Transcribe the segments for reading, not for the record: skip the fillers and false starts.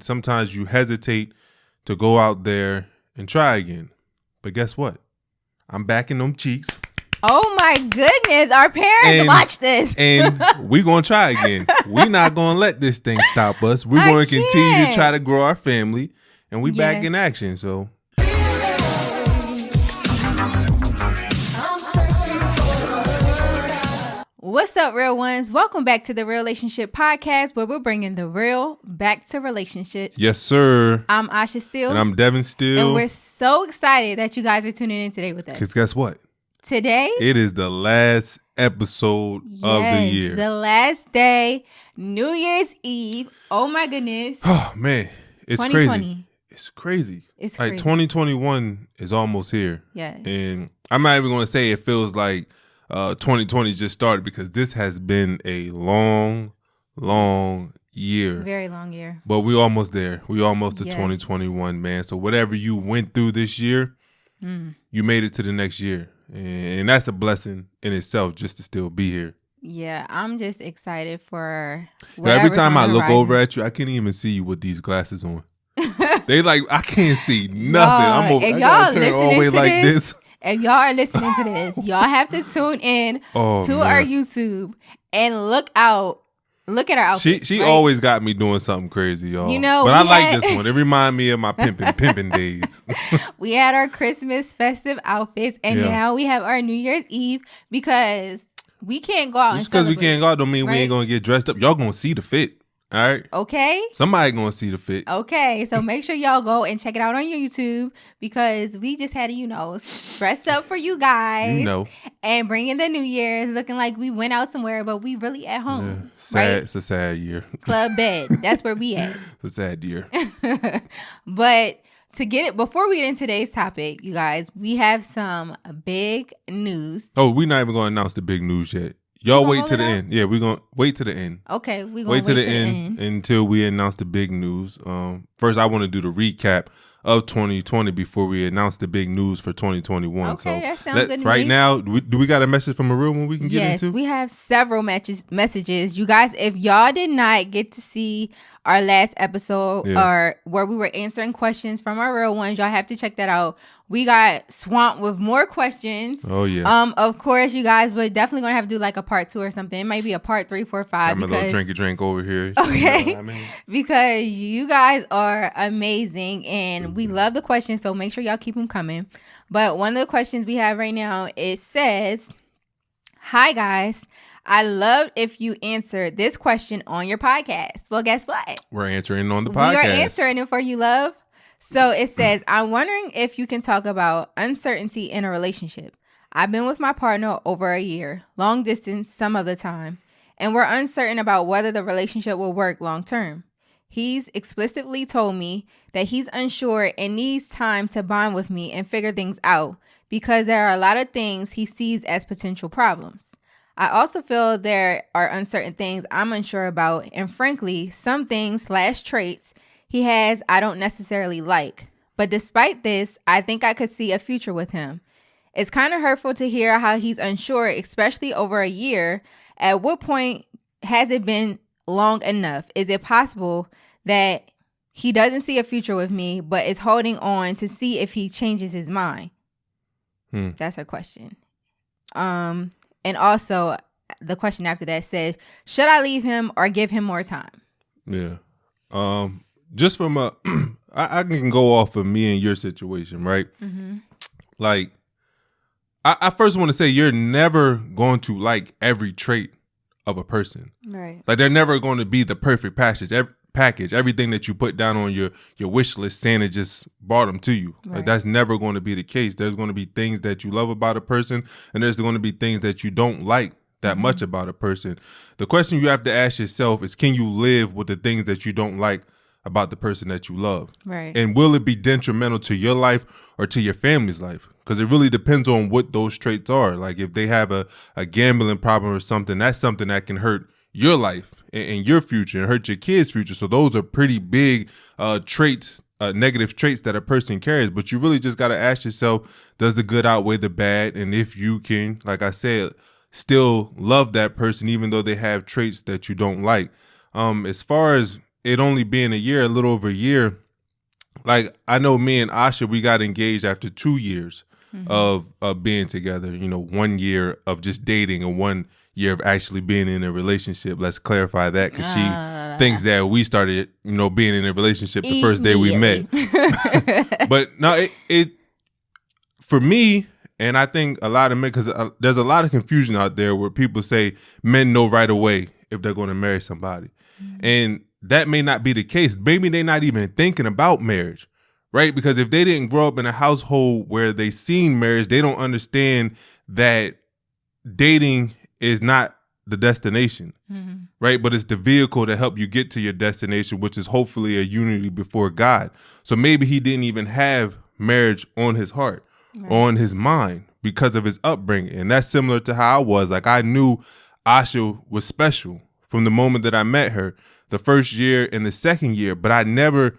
Sometimes you hesitate to go out there and try again. But guess what? I'm back in them cheeks. Oh my goodness, our parents watch this. And we're going to try again. We're not going to let this thing stop us. We're going to continue to try to grow our family. And we back in action, so. What's up, real ones? Welcome back to the Relationship Podcast, where we're bringing the real back to relationships. Yes, sir. I'm Asha Steele. And I'm Devin Steele. And we're so excited that you guys are tuning in today with us. Because guess what? Today, it is the last episode of the year. The last day, New Year's Eve. Oh my goodness. Oh man, it's 2020. crazy. It's crazy. It's like crazy. 2021 is almost here. Yes. And I'm not even going to say it feels like 2020 just started, because this has been a long year. Very long year. But we almost there. We almost to 2021, man. So whatever you went through this year, you made it to the next year. And that's a blessing in itself, just to still be here. Yeah, I'm just excited for every time I look over at you, I can't even see you with these glasses on. They like, I can't see nothing. I'm over. I gotta turn all the way like this. If y'all are listening to this, y'all have to tune in to our YouTube and look at our outfits. She always got me doing something crazy, y'all. You know, but I like this one. It reminds me of my pimping days. We had our Christmas festive outfits, and now we have our New Year's Eve, because we can't go out. Just because we can't go out don't mean we ain't gonna get dressed up. Y'all gonna see the fit. All right. Okay. Somebody gonna see the fit. Okay. So make sure y'all go and check it out on YouTube, because we just had to, dress up for you guys. And bring in the New Year's looking like we went out somewhere, but we really at home. Yeah. Sad. Right? It's a sad year. Club bed. That's where we at. It's a sad year. But before we get into today's topic, you guys, we have some big news. Oh, we're not even gonna announce the big news yet. Y'all wait to the end. Yeah, we're going to wait to the end. Okay, we're going to wait to the end until we announce the big news. First, I want to do the recap of 2020 before we announce the big news for 2021. Okay, that sounds good to right me. now, do we got a message from a real one we can get into? Yes, we have several messages. You guys, if y'all did not get to see our last episode or where we were answering questions from our real ones, y'all have to check that out. We got swamped with more questions. Oh, yeah. Of course, you guys, we're definitely going to have to do like a part 2 or something. It might be a part 3, 4, 5. I'm a little drinky drink over here. Okay. You know what I mean? Because you guys are amazing and we love the questions. So make sure y'all keep them coming. But one of the questions we have right now, it says, "Hi, guys. I love if you answer this question on your podcast." Well, guess what? We're answering on the podcast. We are answering it for you, love. So it says, "I'm wondering if you can talk about uncertainty in a relationship. I've been with my partner over a year, long distance some of the time, and we're uncertain about whether the relationship will work long term. He's explicitly told me that he's unsure and needs time to bond with me and figure things out, because there are a lot of things he sees as potential problems. I also feel there are uncertain things I'm unsure about, and frankly, some things / traits he has I don't necessarily like. But despite this, I think I could see a future with him. It's kind of hurtful to hear how he's unsure, especially over a year. At what point has it been long enough? Is it possible that he doesn't see a future with me, but is holding on to see if he changes his mind?" That's her question. And also, the question after that says, "Should I leave him or give him more time?" Yeah. Just from I can go off of me and your situation, right? Mm-hmm. Like, I first want to say you're never going to like every trait of a person. Right. Like, they're never going to be the perfect package. Everything that you put down on your wish list, Santa just brought them to you. Right. Like, that's never going to be the case. There's going to be things that you love about a person, and there's going to be things that you don't like that much about a person. The question you have to ask yourself is, can you live with the things that you don't like about the person that you love? Right. And will it be detrimental to your life or to your family's life? Because it really depends on what those traits are. Like, if they have a gambling problem or something, that's something that can hurt your life and your future and hurt your kids' future. So those are pretty big traits, negative traits that a person carries. But you really just got to ask yourself, does the good outweigh the bad? And if you can, like I said, still love that person even though they have traits that you don't like. As far as it only being a year, a little over a year, like I know me and Asha, we got engaged after 2 years of being together. 1 year of just dating and 1 year of actually being in a relationship. Let's clarify that, because she thinks that we started, being in a relationship the first day we met. But no, it for me, and I think a lot of men, because there's a lot of confusion out there where people say men know right away if they're going to marry somebody, and that may not be the case. Maybe they're not even thinking about marriage, right? Because if they didn't grow up in a household where they seen marriage, they don't understand that dating is not the destination, right? But it's the vehicle to help you get to your destination, which is hopefully a unity before God. So maybe he didn't even have marriage on his heart, on his mind, because of his upbringing. And that's similar to how I was. Like, I knew Asha was special from the moment that I met her, the first year and the second year, but I never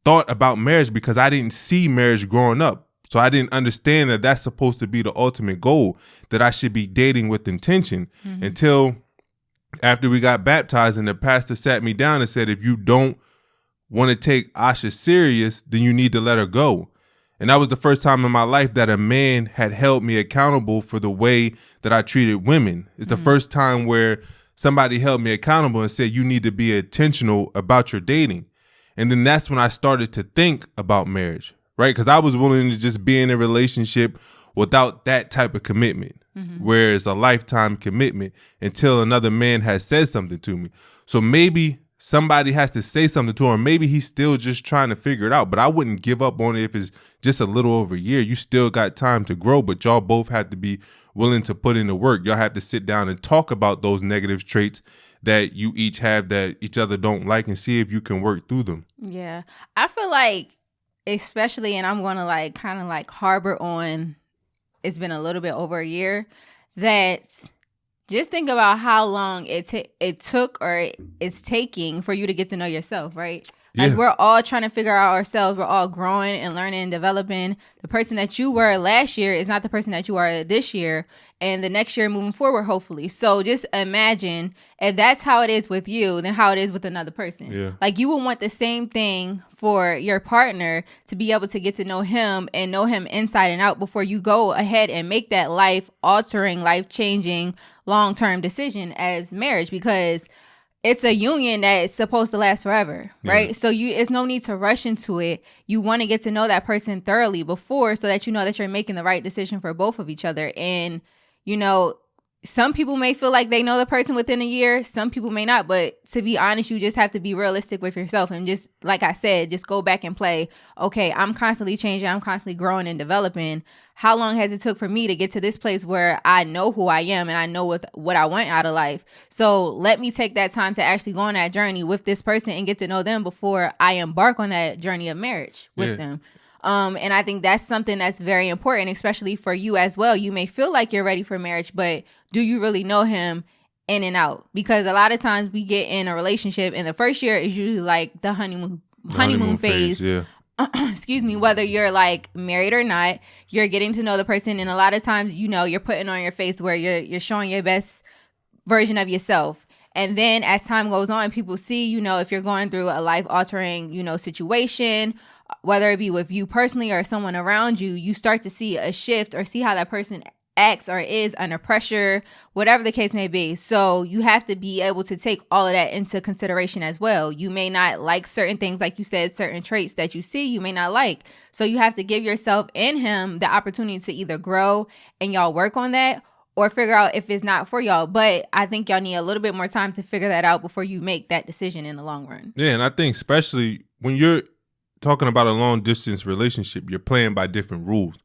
thought about marriage because I didn't see marriage growing up. So I didn't understand that that's supposed to be the ultimate goal, that I should be dating with intention, until after we got baptized and the pastor sat me down and said, if you don't want to take Asha serious, then you need to let her go. And that was the first time in my life that a man had held me accountable for the way that I treated women. It's the first time where somebody held me accountable and said, you need to be intentional about your dating. And then that's when I started to think about marriage, right? Because I was willing to just be in a relationship without that type of commitment, where it's a lifetime commitment, until another man has said something to me. So maybe somebody has to say something to him. Maybe he's still just trying to figure it out, but I wouldn't give up on it if it's just a little over a year. You still got time to grow, but y'all both have to be willing to put in the work. Y'all have to sit down and talk about those negative traits that you each have that each other don't like, and see if you can work through them. Yeah. I feel like, especially, and I'm going to like kind of like harbor on, it's been a little bit over a year, that just think about how long it took or it's taking for you to get to know yourself, right? Like, we're all trying to figure out ourselves. We're all growing and learning and developing. The person that you were last year is not the person that you are this year and the next year moving forward, hopefully. So just imagine if that's how it is with you, then how it is with another person. Yeah. Like, you would want the same thing for your partner, to be able to get to know him and know him inside and out before you go ahead and make that life-altering, life-changing, long-term decision as marriage, because it's a union that's supposed to last forever, right? Yeah. So it's no need to rush into it. You want to get to know that person thoroughly before, so that you know that you're making the right decision for both of each other. And, some people may feel like they know the person within a year. Some people may not. But to be honest, you just have to be realistic with yourself. And just, like I said, just go back and play. Okay, I'm constantly changing. I'm constantly growing and developing. How long has it took for me to get to this place where I know who I am and I know what I want out of life? So let me take that time to actually go on that journey with this person and get to know them before I embark on that journey of marriage with them. And I think that's something that's very important, especially for you as well. You may feel like you're ready for marriage, but do you really know him in and out? Because a lot of times we get in a relationship and the first year is usually like the honeymoon phase. Yeah. Excuse me, whether you're like married or not, you're getting to know the person. And a lot of times, you're putting on your face where you're showing your best version of yourself. And then as time goes on, people see, if you're going through a life-altering, situation, whether it be with you personally or someone around you, you start to see a shift or see how that person acts or is under pressure, whatever the case may be. So you have to be able to take all of that into consideration as well. You may not like certain things, like you said, certain traits that you see, you may not like. So you have to give yourself and him the opportunity to either grow and y'all work on that, or figure out if it's not for y'all. But I think y'all need a little bit more time to figure that out before you make that decision in the long run. Yeah, and I think especially when you're talking about a long distance relationship, you're playing by different rules.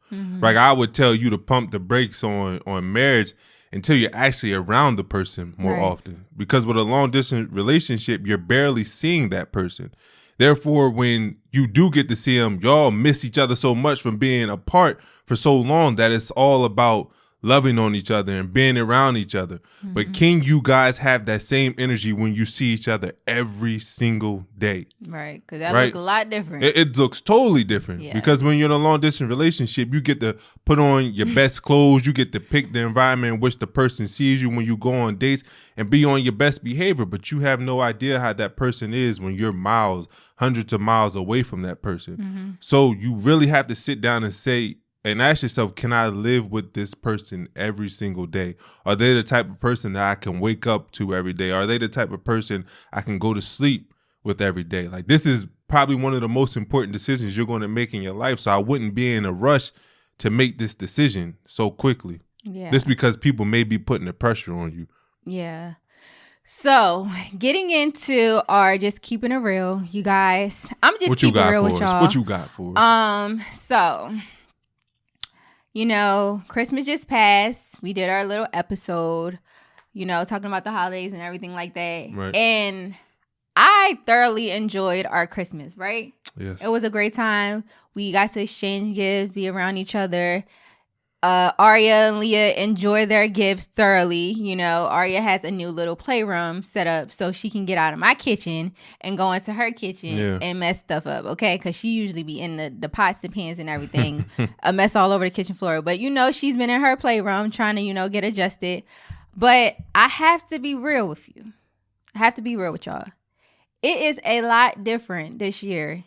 Like, I would tell you to pump the brakes on marriage until you're actually around the person more often. Because with a long distance relationship, you're barely seeing that person. Therefore, when you do get to see them, y'all miss each other so much from being apart for so long that it's all about loving on each other and being around each other. Mm-hmm. But can you guys have that same energy when you see each other every single day? Right, because that looks a lot different. It looks totally different because when you're in a long distance relationship, you get to put on your best clothes. You get to pick the environment in which the person sees you when you go on dates and be on your best behavior. But you have no idea how that person is when you're hundreds of miles away from that person. Mm-hmm. So you really have to sit down and ask yourself, can I live with this person every single day? Are they the type of person that I can wake up to every day? Are they the type of person I can go to sleep with every day? Like, this is probably one of the most important decisions you're going to make in your life. So I wouldn't be in a rush to make this decision so quickly. Yeah. Just because people may be putting the pressure on you. Yeah. So, getting into our just keeping it real, you guys. I'm just keeping it real with y'all. What you got for us? So, Christmas just passed. We did our little episode, talking about the holidays and everything like that. Right. And I thoroughly enjoyed our Christmas, right? Yes. It was a great time. We got to exchange gifts, be around each other. Arya and Leah enjoy their gifts thoroughly. Arya has a new little playroom set up so she can get out of my kitchen and go into her kitchen and mess stuff up, okay? Because she usually be in the pots and pans and everything, a mess all over the kitchen floor. But, she's been in her playroom trying to, get adjusted. But I have to be real with you. I have to be real with y'all. It is a lot different this year,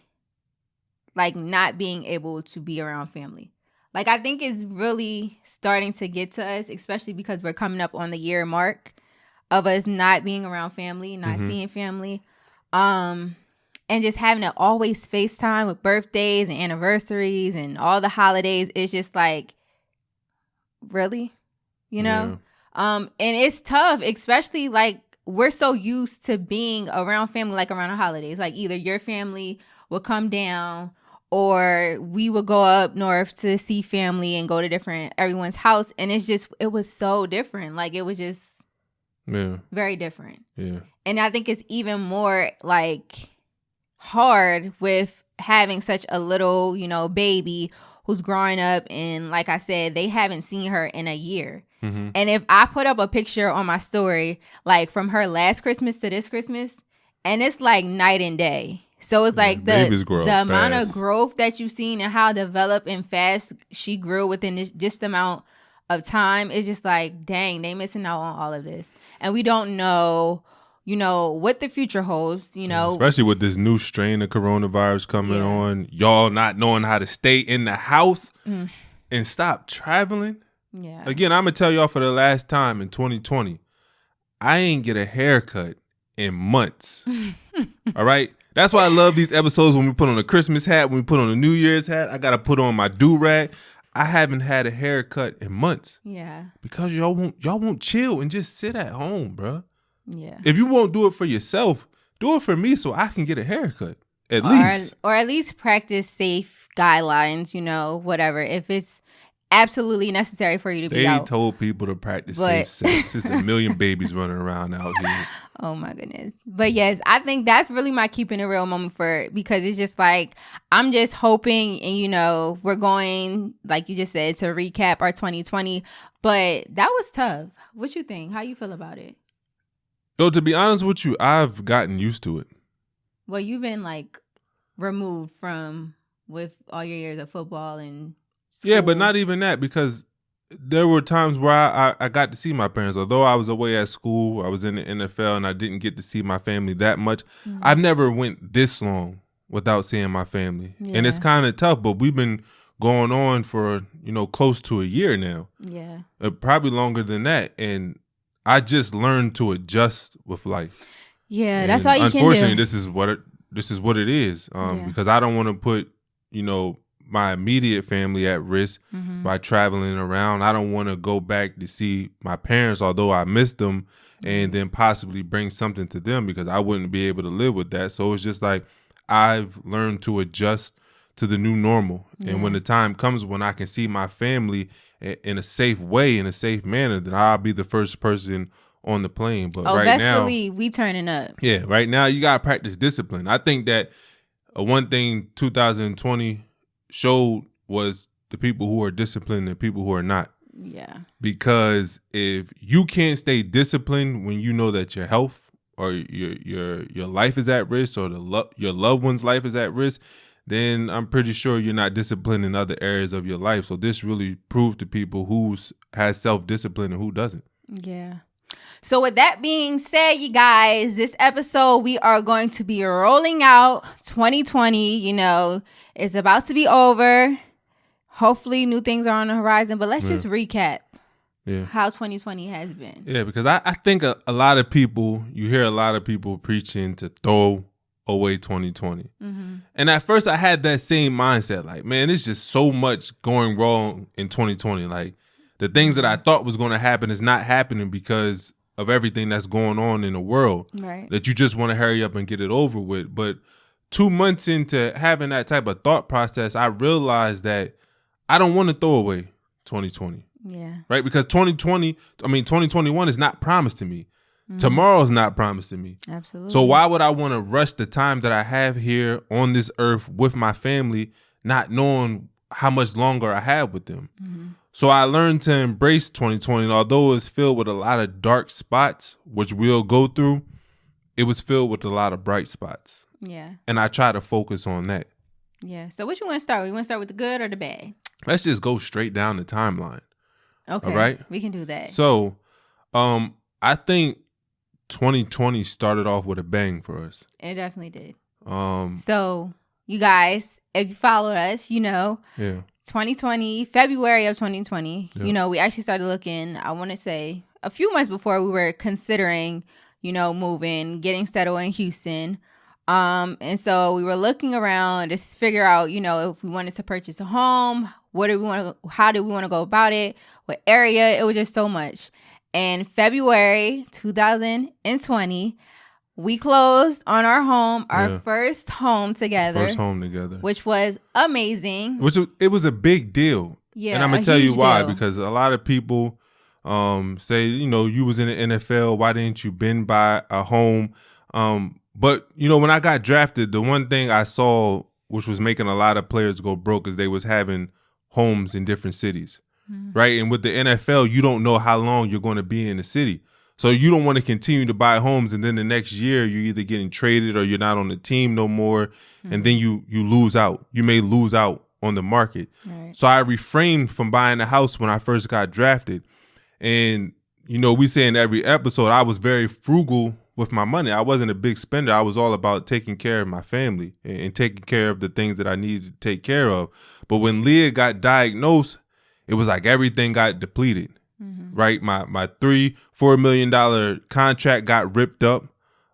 like not being able to be around family. Like, I think it's really starting to get to us, especially because we're coming up on the year mark of us not being around family, not seeing family, and just having to always FaceTime with birthdays and anniversaries and all the holidays. It's just like, really, Yeah. And it's tough, especially like we're so used to being around family, like around the holidays. Like either your family will come down, or we would go up north to see family and go to everyone's house. And it was so different. Like, it was just very different. Yeah. And I think it's even more like hard with having such a little, baby who's growing up. And like I said, they haven't seen her in a year. Mm-hmm. And if I put up a picture on my story, like from her last Christmas to this Christmas, and it's like night and day. So it's like the amount of growth that you've seen and how developed and fast she grew within just amount of time. It's just like, dang, they missing out on all of this. And we don't know, what the future holds, Especially with this new strain of coronavirus coming on. Y'all not knowing how to stay in the house and stop traveling. Yeah. Again, I'm going to tell y'all for the last time in 2020, I ain't get a haircut in months. All right? That's why I love these episodes when we put on a Christmas hat, when we put on a New Year's hat. I got to put on my do-rag. I haven't had a haircut in months. Yeah. Because y'all won't chill and just sit at home, bro. Yeah. If you won't do it for yourself, do it for me so I can get a haircut. At least. Or at least practice safe guidelines, whatever. If it's absolutely necessary for you to be out. They told people to practice safe sex. There's a million babies running around out here. Oh my goodness. But yes, I think that's really my keeping it real moment because it's just like, I'm just hoping, and we're going, like you just said, to recap our 2020, but that was tough. What you think? How you feel about it? So to be honest with you, I've gotten used to it. Well, you've been like removed from with all your years of football and school. Yeah, but not even that, because there were times where I got to see my parents. Although I was away at school, I was in the NFL, and I didn't get to see my family that much. Mm-hmm. I've never went this long without seeing my family. Yeah. And it's kind of tough, but we've been going on for, close to a year now. Yeah. Probably longer than that. And I just learned to adjust with life. Yeah, and that's all you can do. Unfortunately, this is what it is. Because I don't want to put, my immediate family at risk by traveling around. I don't want to go back to see my parents, although I miss them, and then possibly bring something to them, because I wouldn't be able to live with that. So it's just like, I've learned to adjust to the new normal. And when the time comes when I can see my family in a safe way, in a safe manner, then I'll be the first person on the plane. But right now, we turning up. Yeah, right now you gotta practice discipline. I think that one thing 2020 showed was the people who are disciplined and people who are not. Yeah. Because if you can't stay disciplined when you know that your health or your life is at risk, or your loved one's life is at risk, then I'm pretty sure you're not disciplined in other areas of your life. So this really proved to people who has self-discipline and who doesn't. Yeah. So with that being said, you guys, this episode, we are going to be rolling out 2020. You know, it's about to be over. Hopefully new things are on the horizon, but let's just recap how 2020 has been. Yeah, because I think a lot of people, you hear a lot of people preaching to throw away 2020. Mm-hmm. And at first I had that same mindset, like, man, there's just so much going wrong in 2020. Like, the things that I thought was going to happen is not happening because of everything that's going on in the world, right? That you just want to hurry up and get it over with. But 2 months into having that type of thought process, I realized that I don't want to throw away 2020. Yeah. Right? Because 2021 is not promised to me. Mm-hmm. Tomorrow's not promised to me. Absolutely. So why would I want to rush the time that I have here on this earth with my family, not knowing how much longer I have with them? Mm-hmm. So I learned to embrace 2020. And although it's filled with a lot of dark spots, which we'll go through, it was filled with a lot of bright spots. Yeah. And I try to focus on that. Yeah. So what you want to start with? You want to start with the good or the bad? Let's just go straight down the timeline. Okay. All right? We can do that. So I think 2020 started off with a bang for us. It definitely did. So you guys, if you followed us, you know. Yeah. 2020, February of 2020, you know, we actually started looking, I want to say, a few months before we were considering, you know, moving, getting settled in Houston. And so we were looking around to figure out, you know, if we wanted to purchase a home, how did we want to go about it, what area. It was just so much. And February 2020, we closed on our home, our first home together. Which was amazing. It was a big deal. Yeah, and I'm going to tell you why. Because a lot of people say, you know, you was in the NFL. Why didn't you been buy a home? But, you know, when I got drafted, the one thing I saw, which was making a lot of players go broke, is they was having homes in different cities. Mm-hmm. Right. And with the NFL, you don't know how long you're going to be in the city. So you don't want to continue to buy homes, and then the next year you're either getting traded or you're not on the team no more, and then you lose out. You may lose out on the market. Right. So I refrained from buying a house when I first got drafted. And, you know, we say in every episode, I was very frugal with my money. I wasn't a big spender. I was all about taking care of my family and taking care of the things that I needed to take care of. But when Leah got diagnosed, it was like everything got depleted. Mm-hmm. Right, my $3-4 million contract got ripped up.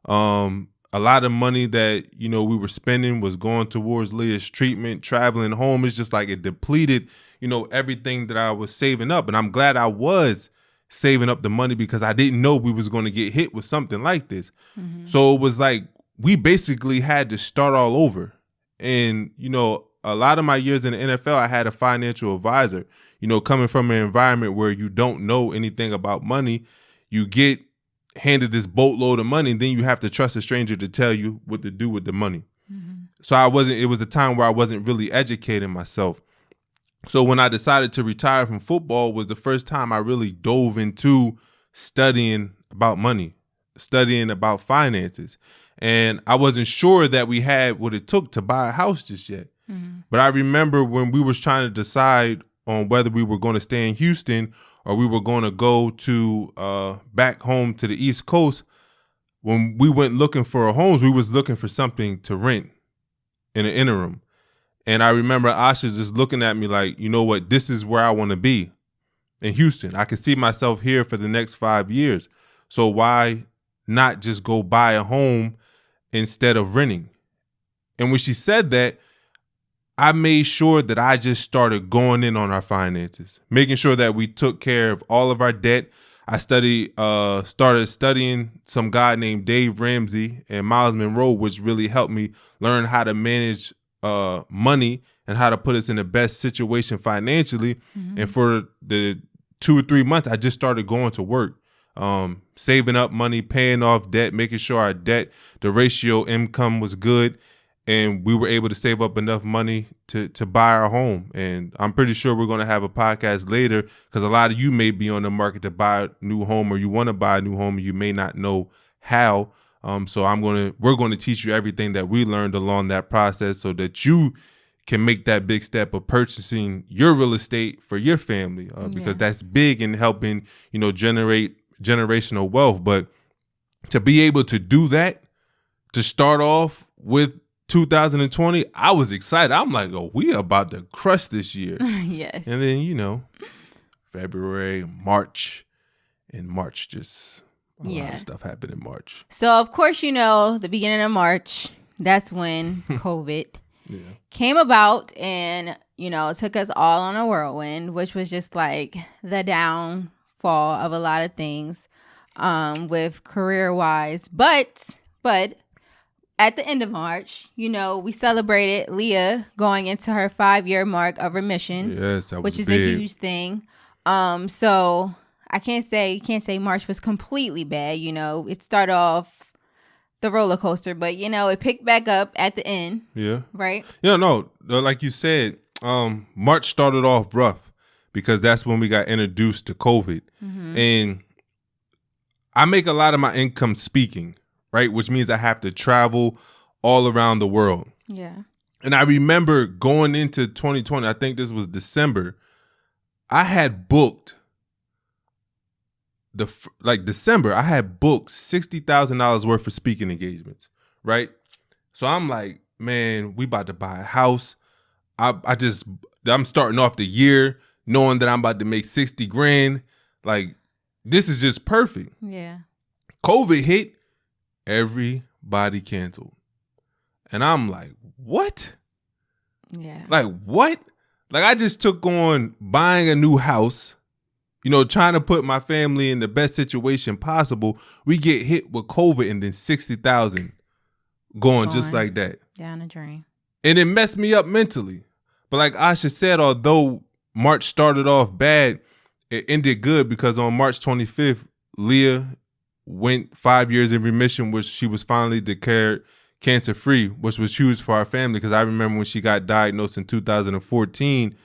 A lot of money that, you know, we were spending was going towards Leah's treatment, traveling home. It's just like it depleted, you know, everything that I was saving up. And I'm glad I was saving up the money because I didn't know we was going to get hit with something like this. Mm-hmm. So it was like we basically had to start all over. And, you know, a lot of my years in the NFL, I had a financial advisor. You know, coming from an environment where you don't know anything about money, you get handed this boatload of money, and then you have to trust a stranger to tell you what to do with the money. Mm-hmm. So it was a time where I wasn't really educating myself. So when I decided to retire from football was the first time I really dove into studying about money, studying about finances. And I wasn't sure that we had what it took to buy a house just yet. Mm-hmm. But I remember when we was trying to decide on whether we were going to stay in Houston or we were going to go to back home to the East Coast, when we went looking for homes, we was looking for something to rent in the interim. And I remember Asha just looking at me like, you know what, this is where I want to be in Houston. I can see myself here for the next 5 years. So why not just go buy a home instead of renting? And when she said that, I made sure that I just started going in on our finances, making sure that we took care of all of our debt. I started studying some guy named Dave Ramsey and Miles Monroe, which really helped me learn how to manage money and how to put us in the best situation financially. Mm-hmm. And for the 2 or 3 months, I just started going to work, saving up money, paying off debt, making sure our debt, the ratio income was good. and we were able to save up enough money to buy our home. And I'm pretty sure we're going to have a podcast later because a lot of you may be on the market to buy a new home, or you want to buy a new home and you may not know how. So we're going to teach you everything that we learned along that process so that you can make that big step of purchasing your real estate for your family, because that's big in helping, generate generational wealth. But to be able to do that, to start off with 2020, I was excited. I'm like, oh, we are about to crush this year. Yes. And then, February, March, just a lot of stuff happened in March. So, of course, the beginning of March, that's when COVID came about and, took us all on a whirlwind, which was just like the downfall of a lot of things with career-wise. But at the end of March, we celebrated Leah going into her 5-year mark of remission. Yes, that was which is big. a huge thing. So you can't say March was completely bad. It started off the roller coaster, but it picked back up at the end. Yeah. Right? No, like you said, March started off rough because that's when we got introduced to COVID. Mm-hmm. And I make a lot of my income speaking, right? Which means I have to travel all around the world. Yeah. And I remember going into 2020, I think this was December, I had booked December, I had booked $60,000 worth of speaking engagements, right? So I'm like, man, we about to buy a house. I'm starting off the year knowing that I'm about to make 60 grand. Like, this is just perfect. Yeah. COVID hit, everybody canceled. And I'm like, what? Yeah. Like, what? Like, I just took on buying a new house, trying to put my family in the best situation possible. We get hit with COVID and then 60,000 going just like that. Down the drain. And it messed me up mentally. But like Asha said, although March started off bad, it ended good because on March 25th, Leah went 5 years in remission, which she was finally declared cancer-free, which was huge for our family because I remember when she got diagnosed in 2014,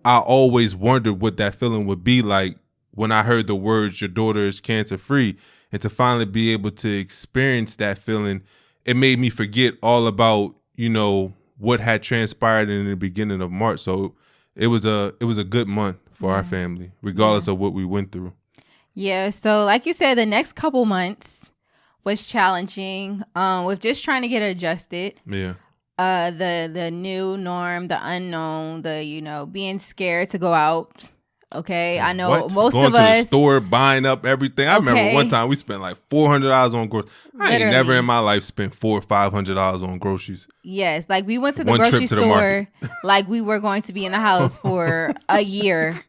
I always wondered what that feeling would be like when I heard the words, your daughter is cancer-free. And to finally be able to experience that feeling, it made me forget all about, what had transpired in the beginning of March. So it was a good month for our family, regardless of what we went through. Yeah. So like you said, the next couple months was challenging with just trying to get adjusted. Yeah. The new norm, the unknown, being scared to go out. Okay, I know most going of to us the store, buying up everything. I remember one time we spent like $400 on groceries. I ain't never in my life spent $400 or $500 on groceries. Yes, like we went to the grocery store like we were going to be in the house for a year.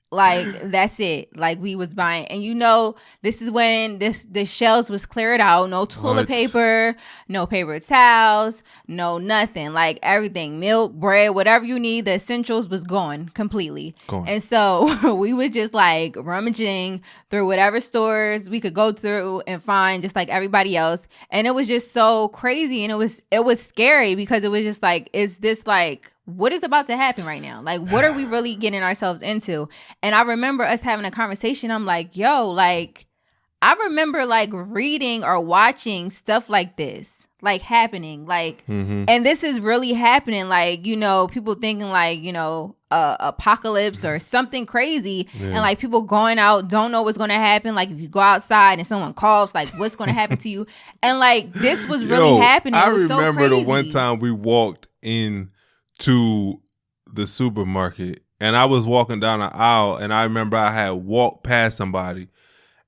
Like, that's it. Like, we was buying. And this is when the shelves was cleared out. No toilet paper, no paper towels, no nothing. Like, everything, milk, bread, whatever you need, the essentials was gone completely. And so we were just like rummaging through whatever stores we could go through and find, just like everybody else. And it was just so crazy. And it was scary because it was just like, is this like, what is about to happen right now? Like, what are we really getting ourselves into? And I remember us having a conversation. I'm like, yo, like, I remember like reading or watching stuff like this, like happening, like, and this is really happening. Like, people thinking like, apocalypse or something crazy. And like people going out, don't know what's going to happen. Like if you go outside and someone coughs, like what's going to happen to you? And like, this was really happening. I remember the one time we walked in to the supermarket and I was walking down the aisle and I remember I had walked past somebody,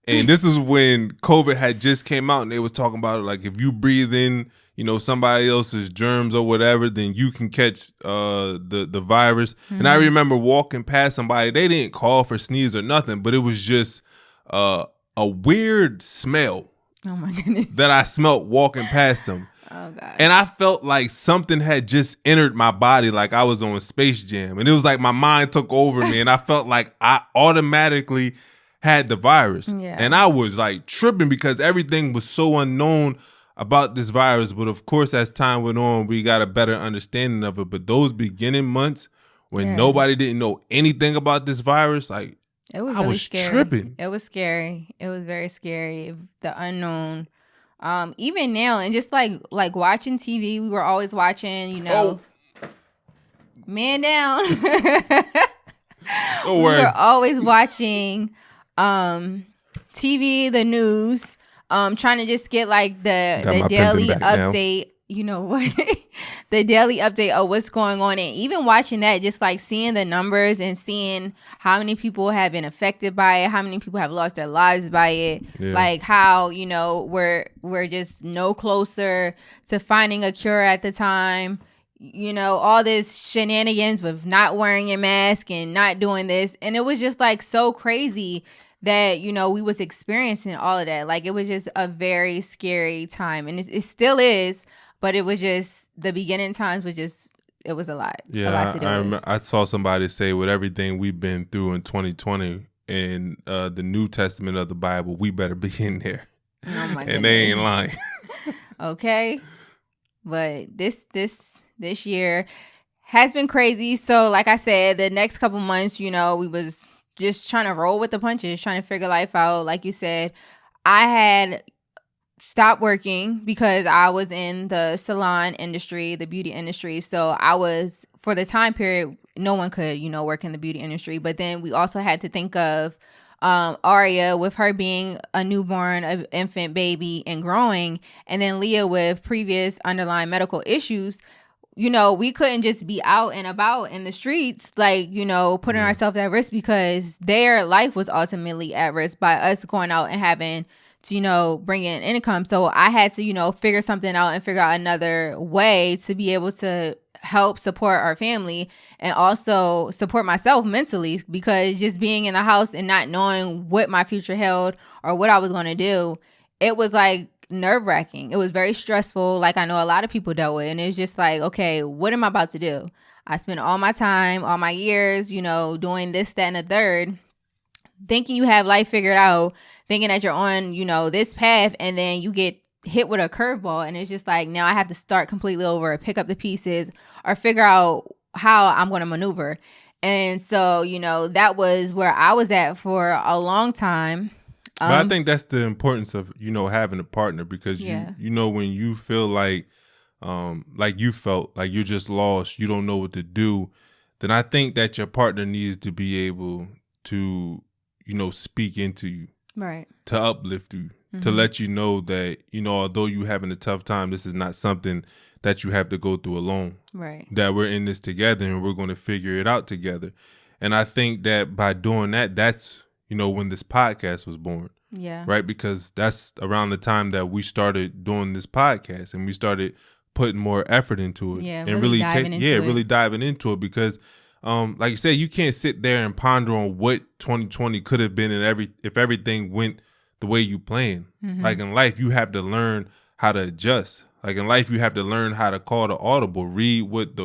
and this is when COVID had just came out and they was talking about it, like if you breathe in somebody else's germs or whatever, then you can catch the virus. And I remember walking past somebody, they didn't cough or sneeze or nothing, but it was just a weird smell. Oh my goodness. That I smelt walking past them. Oh God. And I felt like something had just entered my body, like I was on Space Jam. And it was like my mind took over me and I felt like I automatically had the virus. Yeah. And I was like tripping because everything was so unknown. about this virus, but of course, as time went on, we got a better understanding of it. But those beginning months when nobody didn't know anything about this virus, like it was I really was scary. tripping. It was scary. It was very scary. The unknown. Even now, and just like watching TV, we were always watching, you know, Man Down. Don't worry. We were always watching TV, the news, trying to just get like the daily update. Now. You know what? The daily update of what's going on, and even watching that, just like seeing the numbers and seeing how many people have been affected by it, how many people have lost their lives by it, like how, you know, we're just no closer to finding a cure at the time. You know, all this shenanigans with not wearing your mask and not doing this, and it was just like so crazy that, you know, we was experiencing all of that. Like, it was just a very scary time, and it still is. But it was just, the beginning times was just, it was a lot. Yeah, a lot to do with. I saw somebody say, with everything we've been through in 2020 and the New Testament of the Bible, we better be in there. Oh my goodness. And they ain't lying. Okay. But this year has been crazy. So like I said, the next couple months, you know, we was just trying to roll with the punches, trying to figure life out. Like you said, I had stopped working because I was in the salon industry, the beauty industry. So I was, for the time period, no one could, you know, work in the beauty industry. But then we also had to think of Aria, with her being a newborn, an infant baby and growing, and then Leah with previous underlying medical issues. You know, we couldn't just be out and about in the streets, like, you know, putting ourselves at risk, because their life was ultimately at risk by us going out and having to, you know, bring in income. So I had to, you know, figure something out and figure out another way to be able to help support our family and also support myself mentally, because just being in the house and not knowing what my future held or what I was going to do, it was like nerve-wracking. It was very stressful, like I know a lot of people dealt with. And it was just like, okay, what am I about to do? I spent all my time, all my years, you know, doing this, that, and the third, thinking you have life figured out, thinking that you're on, you know, this path, and then you get hit with a curveball, and it's just like, now I have to start completely over, pick up the pieces, or figure out how I'm going to maneuver. And so, you know, that was where I was at for a long time. But I think that's the importance of, you know, having a partner, because you know, when you feel like you felt like you're just lost, you don't know what to do, then I think that your partner needs to be able to, you know, speak into you, right, to uplift you, to let you know that, you know, although you having a tough time, this is not something that you have to go through alone, right, that we're in this together and we're going to figure it out together. And I think that by doing that, that's, you know, when this podcast was born. Yeah. Right. Because that's around the time that we started doing this podcast and we started putting more effort into it. Yeah. And really diving into it, because like you said, you can't sit there and ponder on what 2020 could have been if everything went the way you planned. Like in life, you have to learn how to adjust. Like in life, you have to learn how to call the audible, read what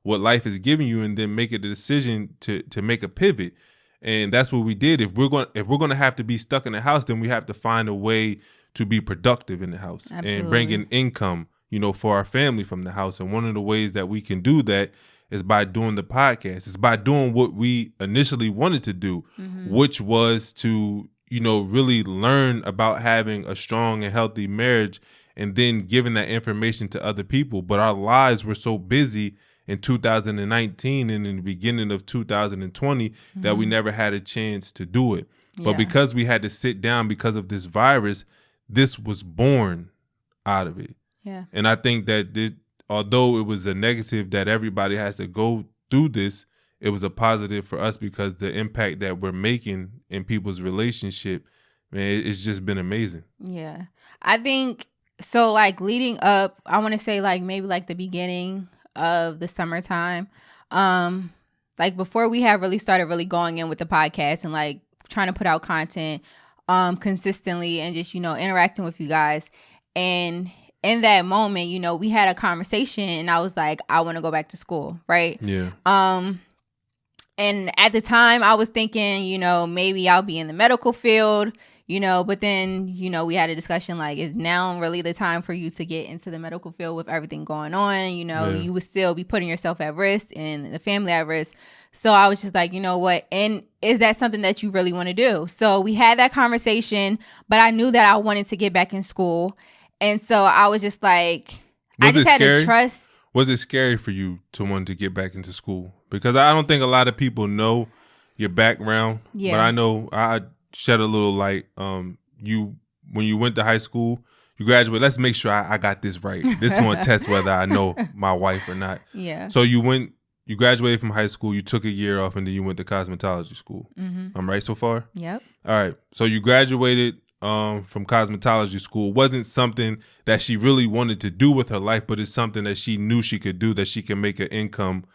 life is giving you, and then make a decision to make a pivot. And that's what we did. If we're going to have to be stuck in the house, then we have to find a way to be productive in the house. Absolutely. And bring in income, you know, for our family from the house. And one of the ways that we can do that is by doing the podcast. It's by doing what we initially wanted to do, which was to, you know, really learn about having a strong and healthy marriage, and then giving that information to other people. But our lives were so busy in 2019 and in the beginning of 2020 that we never had a chance to do it. But because we had to sit down because of this virus, this was born out of it. Yeah. And I think that although it was a negative that everybody has to go through this, it was a positive for us, because the impact that we're making in people's relationship, man, it's just been amazing. Yeah. I think so, like leading up, I want to say like maybe like the beginning of the summertime, like before we have really started really going in with the podcast and like trying to put out content consistently and just, you know, interacting with you guys. And in that moment, you know, we had a conversation and I was like, I want to go back to school, right? Yeah. And at the time I was thinking, you know, maybe I'll be in the medical field, But then, we had a discussion like, is now really the time for you to get into the medical field with everything going on? You would still be putting yourself at risk and the family at risk. So I was just like, you know what? And is that something that you really want to do? So we had that conversation, but I knew that I wanted to get back in school. And so I was just like, I just had to trust. Was it scary for you to want to get back into school? Because I don't think a lot of people know your background. Yeah. But I know I shed a little light. When you went to high school, you graduated. Let's make sure I got this right. This is going to test whether I know my wife or not. Yeah. So you graduated from high school, you took a year off, and then you went to cosmetology school. Mm-hmm. I'm right so far? Yep. All right. So you graduated from cosmetology school. It wasn't something that she really wanted to do with her life, but it's something that she knew she could do, that she can make an income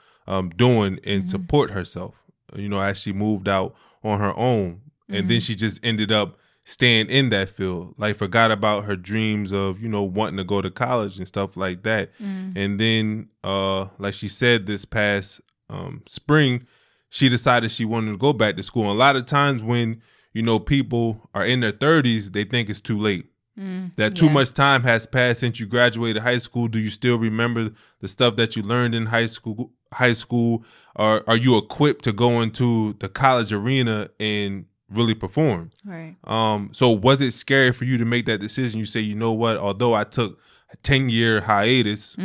doing and support herself, as she moved out on her own. And then she just ended up staying in that field, like forgot about her dreams of, wanting to go to college and stuff like that. And then, like she said, this past spring, she decided she wanted to go back to school. And a lot of times when, people are in their 30s, they think it's too late. That too much time has passed since you graduated high school. Do you still remember the stuff that you learned in high school? Or are you equipped to go into the college arena and really perform? Right. So was it scary for you to make that decision? You say, you know what, although I took a 10-year hiatus,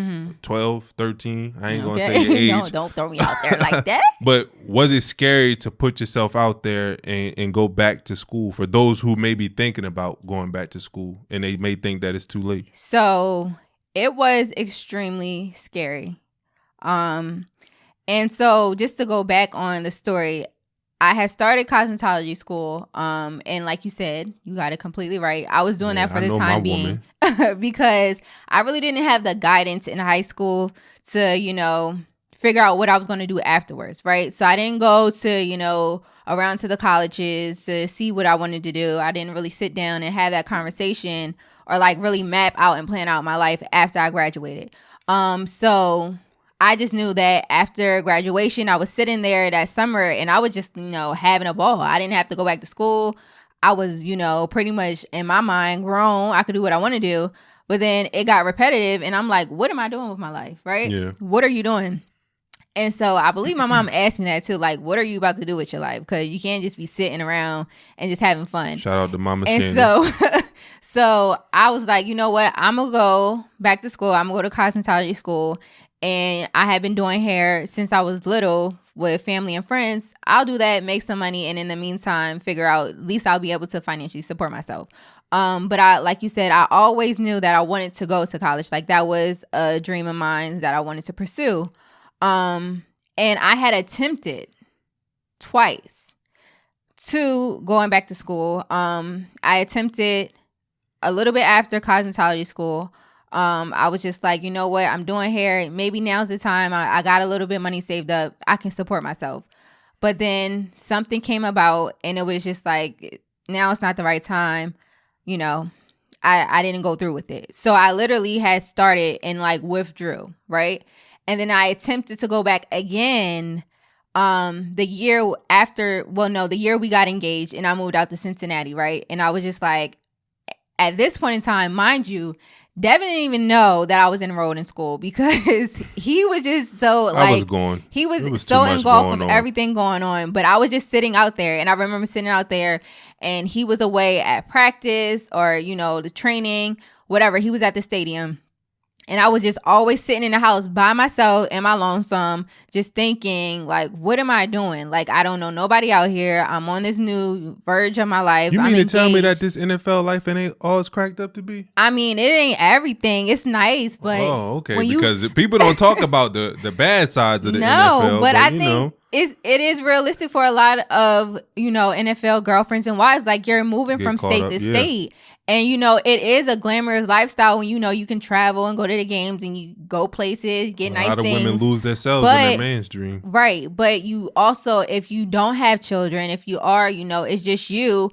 12, 13, I ain't going to say your age. No, don't throw me out there like that. But was it scary to put yourself out there and go back to school for those who may be thinking about going back to school and they may think that it's too late? So it was extremely scary. And so just to go back on the story, I had started cosmetology school, and like you said, you got it completely right. I was doing that for the time being because I really didn't have the guidance in high school to, figure out what I was going to do afterwards, right? So I didn't go to, around to the colleges to see what I wanted to do. I didn't really sit down and have that conversation or like really map out and plan out my life after I graduated. So I just knew that after graduation, I was sitting there that summer and I was just, having a ball. I didn't have to go back to school. I was, pretty much in my mind grown. I could do what I want to do. But then it got repetitive and I'm like, what am I doing with my life? Right? Yeah. What are you doing? And so I believe my mom asked me that too. Like, what are you about to do with your life? Because you can't just be sitting around and just having fun. Shout out to Mama and Shannon. So I was like, you know what? I'm going to go back to school. I'm going to go to cosmetology school. And I had been doing hair since I was little with family and friends. I'll do that, make some money, and in the meantime, figure out at least I'll be able to financially support myself. But like you said, I always knew that I wanted to go to college. Like that was a dream of mine that I wanted to pursue. And I had attempted twice to going back to school. I attempted a little bit after cosmetology school. I was just like, you know what? I'm doing hair. Maybe now's the time. I got a little bit of money saved up. I can support myself. But then something came about and it was just like, now it's not the right time. I didn't go through with it. So I literally had started and like withdrew. Right. And then I attempted to go back again. The year the year we got engaged and I moved out to Cincinnati. Right. And I was just like, at this point in time, mind you, Devin didn't even know that I was enrolled in school because he was just so he was so engulfed with everything going on. But I was just sitting out there and I remember sitting out there and he was away at practice or, the training, whatever. He was at the stadium. And I was just always sitting in the house by myself in my lonesome, just thinking, like, what am I doing? Like, I don't know nobody out here. I'm on this new verge of my life. You mean to tell me that this NFL life ain't all it's cracked up to be? I mean, it ain't everything. It's nice, but okay. Because people don't talk about the bad sides of the NFL. But I think it is realistic for a lot of NFL girlfriends and wives. Like you're moving from state to state. And, it is a glamorous lifestyle when, you can travel and go to the games and you go places, get nice things. A lot of women lose themselves in their mainstream. Right. But you also, if you don't have children, if you are, it's just you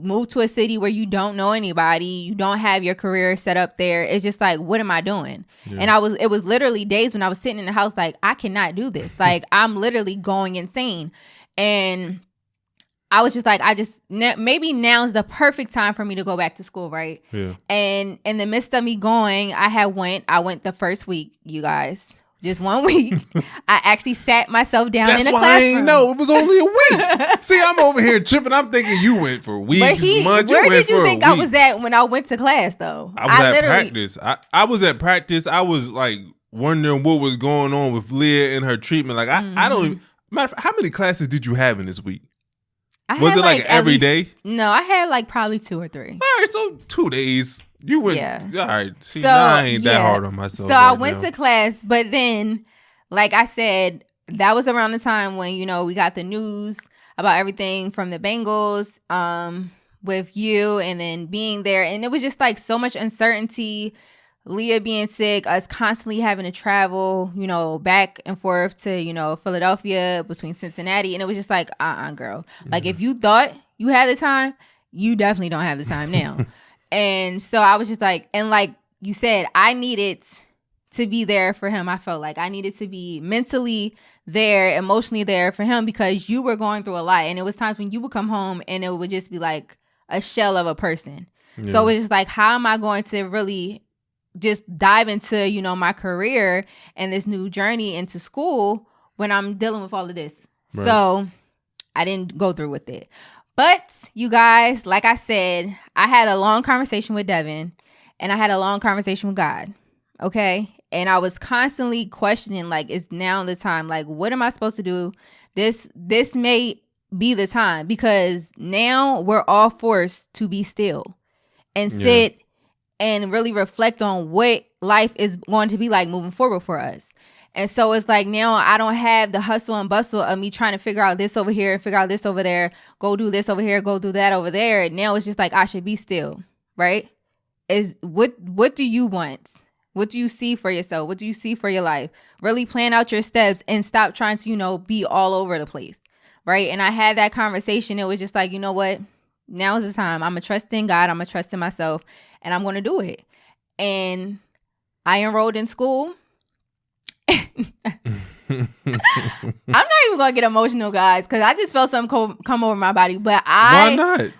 move to a city where you don't know anybody, you don't have your career set up there. It's just like, what am I doing? Yeah. And it was literally days when I was sitting in the house like, I cannot do this. Like, I'm literally going insane. And I was just like, maybe now's the perfect time for me to go back to school, right? Yeah. And in the midst of me going, I went the first week, you guys. Just 1 week. I actually sat myself down in a classroom. I ain't know. It was only a week. See, I'm over here tripping. I'm thinking you went for weeks, months. Where did you think I was at when I went to class, though? I was at practice. I was at practice. I was like wondering what was going on with Leah and her treatment. Like, I don't even, matter of fact, how many classes did you have in this week? Was it like every day? No, I had like probably 2 or 3. All right, so 2 days. You went, all right. See, so, I ain't that hard on myself. So I went to class, but then, like I said, that was around the time when, you know, we got the news about everything from the Bengals with you and then being there. And it was just like so much uncertainty. Leah being sick, us constantly having to travel, you know, back and forth to, you know, Philadelphia between Cincinnati. And it was just like, girl. Like, if you thought you had the time, you definitely don't have the time now. And so I was just like, and like you said, I needed to be there for him. I felt like I needed to be mentally there, emotionally there for him, because you were going through a lot. And it was times when you would come home and it would just be like a shell of a person. Yeah. So it was just like, how am I going to really just dive into, you know, my career and this new journey into school when I'm dealing with all of this? Right. So I didn't go through with it. But you guys, like I said, I had a long conversation with Devin and I had a long conversation with God. Okay. And I was constantly questioning, like, is now the time? Like, what am I supposed to do? This may be the time, because now we're all forced to be still and sit and really reflect on what life is going to be like moving forward for us. And so it's like, now I don't have the hustle and bustle of me trying to figure out this over here and figure out this over there, go do this over here, go do that over there. Now it's just like, I should be still, right? What do you want? What do you see for yourself? What do you see for your life? Really plan out your steps and stop trying to, you know, be all over the place, right? And I had that conversation. It was just like, you know what? Now's the time. I'm going to trust in God. I'm going to trust in myself, and I'm going to do it. And I enrolled in school. I'm not even gonna get emotional, guys, because I just felt something come over my body. But why not?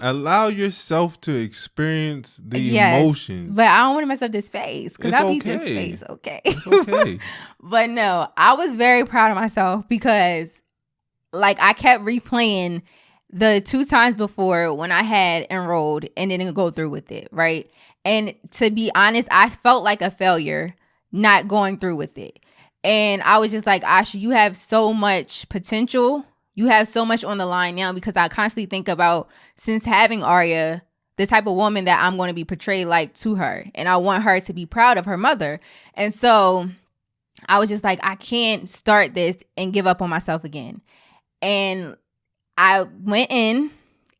Allow yourself to experience the emotions. But I don't want to mess up this face, because I beat this face. Okay, it's okay. But no, I was very proud of myself, because like I kept replaying the 2 times before when I had enrolled and didn't go through with it, right? And to be honest, I felt like a failure not going through with it. And I was just like, Asha, you have so much potential. You have so much on the line now, because I constantly think about, since having Arya, the type of woman that I'm going to be portrayed like to her. And I want her to be proud of her mother. And so I was just like, I can't start this and give up on myself again. And I went in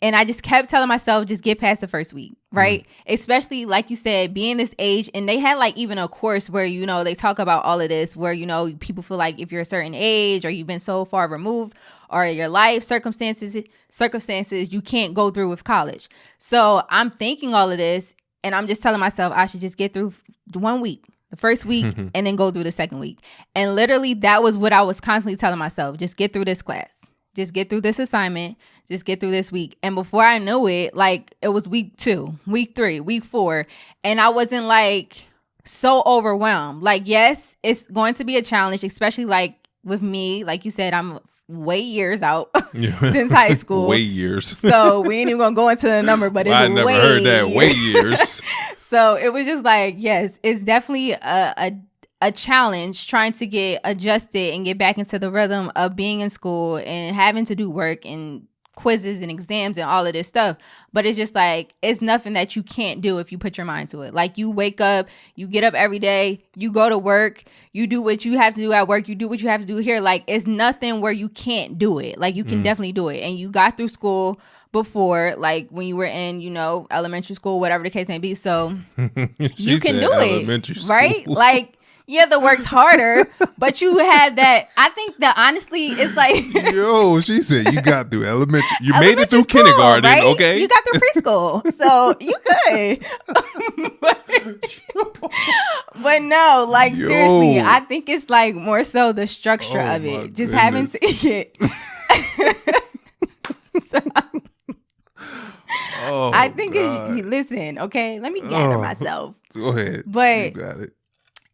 and I just kept telling myself, just get past the first week, right? Especially, like you said, being this age. And they had like even a course where, you know, they talk about all of this, where, you know, people feel like if you're a certain age or you've been so far removed, or your life circumstances, you can't go through with college. So I'm thinking all of this, and I'm just telling myself I should just get through 1 week, the first week, and then go through the second week. And literally that was what I was constantly telling myself. Just get through this class. Just get through this assignment. Just get through this week. And before I knew it, like, it was week 2, week 3, week 4. And I wasn't like so overwhelmed. Like, yes, it's going to be a challenge, especially like with me. Like you said, I'm way years out since high school. Way years. So we ain't even gonna go into the number, but it's I never heard that. Way years. So it was just like, yes, it's definitely a challenge trying to get adjusted and get back into the rhythm of being in school and having to do work and quizzes and exams and all of this stuff. But it's just like, it's nothing that you can't do if you put your mind to it. Like, you wake up, you get up every day, you go to work, you do what you have to do at work, you do what you have to do here. Like, it's nothing where you can't do it. Like, you can definitely do it. And you got through school before, like when you were in, you know, elementary school, whatever the case may be. So you can do it, right? Like, yeah, the work's harder, but you had that. I think that honestly, it's like, yo, she said you got through elementary. You made it through kindergarten, right? Okay? You got through preschool, so you good. But no, like, seriously, I think it's like more so the structure of it, just having to get. So, Oh, I think God. listen, okay, let me gather myself. Go ahead. But you got it.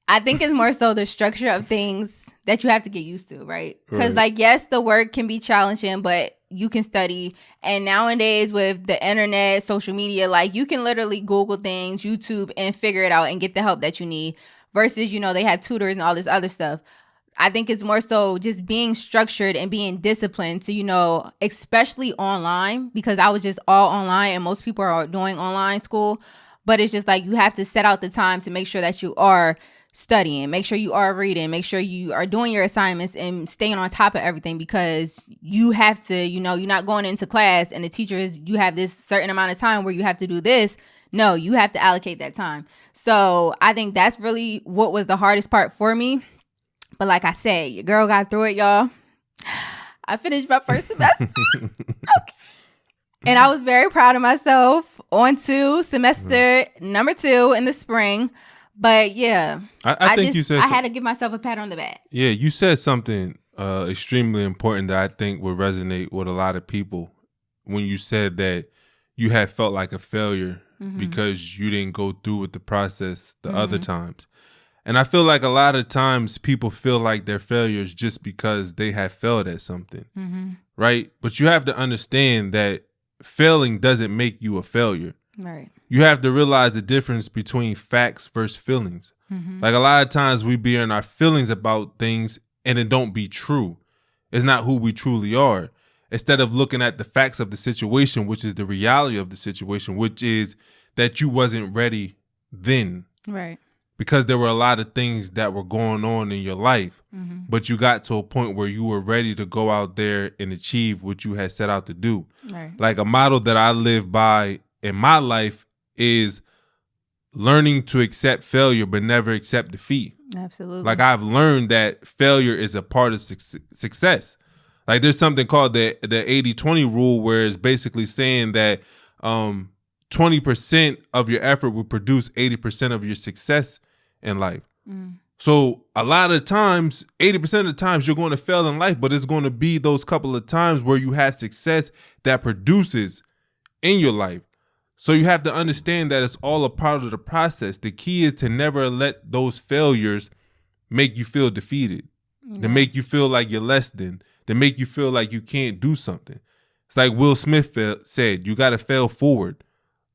I think it's more so the structure of things that you have to get used to, right? Because, Right. like, yes, the work can be challenging, but you can study. And nowadays with the internet, social media, like, you can literally Google things, YouTube, and figure it out and get the help that you need. Versus, you know, they had tutors and all this other stuff. I think it's more so just being structured and being disciplined to, you know, especially online, because I was just all online and most people are doing online school. But it's just like you have to set out the time to make sure that you are studying, make sure you are reading, make sure you are doing your assignments and staying on top of everything, because you have to, you know, you're not going into class and the teacher is, you have this certain amount of time where you have to do this. No, you have to allocate that time. So I think that's really what was the hardest part for me. But like I said, your girl got through it, y'all. I finished my first semester. Okay. And I was very proud of myself. On to semester number 2 in the spring. But yeah, I think you said I had to give myself a pat on the back. Yeah, you said something extremely important that I think would resonate with a lot of people when you said that you had felt like a failure because you didn't go through with the process the other times. And I feel like a lot of times people feel like they're failures just because they have failed at something, right? But you have to understand that failing doesn't make you a failure. Right. You have to realize the difference between facts versus feelings. Like a lot of times we be in our feelings about things and it don't be true. It's not who we truly are. Instead of looking at the facts of the situation, which is the reality of the situation, which is that you wasn't ready then. Right. Because there were a lot of things that were going on in your life, but you got to a point where you were ready to go out there and achieve what you had set out to do. Right. Like a model that I live by in my life is learning to accept failure, but never accept defeat. Absolutely. Like I've learned that failure is a part of success. Like there's something called the 80-20 rule, where it's basically saying that 20% of your effort will produce 80% of your success in life. So a lot of times, 80% of the times you're going to fail in life, but it's going to be those couple of times where you have success that produces in your life. So you have to understand that it's all a part of the process. The key is to never let those failures make you feel defeated, to make you feel like you're less than, to make you feel like you can't do something. It's like Will Smith said, you got to fail forward.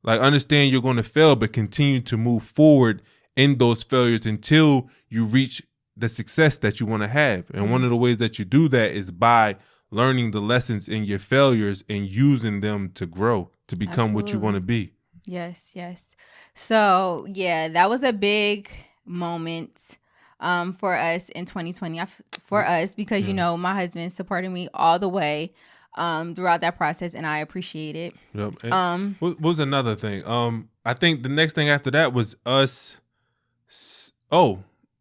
Like understand you're going to fail, but continue to move forward in those failures until you reach the success that you want to have. And one of the ways that you do that is by learning the lessons in your failures and using them to grow, to become what you want to be. Yes, yes. So yeah, that was a big moment for us in 2020. For us, because you know my husband supported me all the way throughout that process, and I appreciate it. Yep. And what was another thing? I think the next thing after that was us.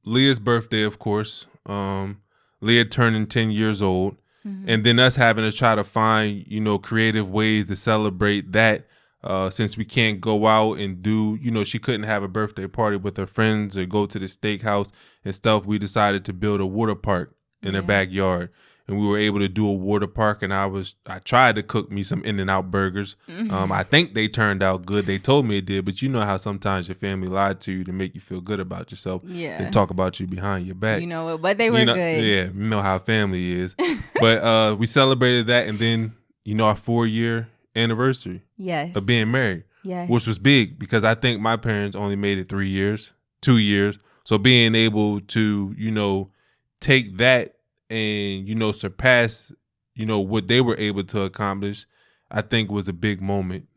Leah's birthday, of course. Leah turning 10 years old. And then us having to try to find, you know, creative ways to celebrate that, since we can't go out and do, you know, she couldn't have a birthday party with her friends or go to the steakhouse and stuff. We decided to build a water park in her backyard, and we were able to do a water park. And I tried to cook me some In-N-Out burgers. I think they turned out good. They told me it did, but you know how sometimes your family lied to you to make you feel good about yourself. Yeah. And talk about you behind your back. You know it, but they were good. Yeah, you know how family is. But we celebrated that, and then, you know, our 4-year anniversary of being married, which was big because I think my parents only made it 2 years. So being able to, you know, take that and, you know, surpass, you know, what they were able to accomplish, I think was a big moment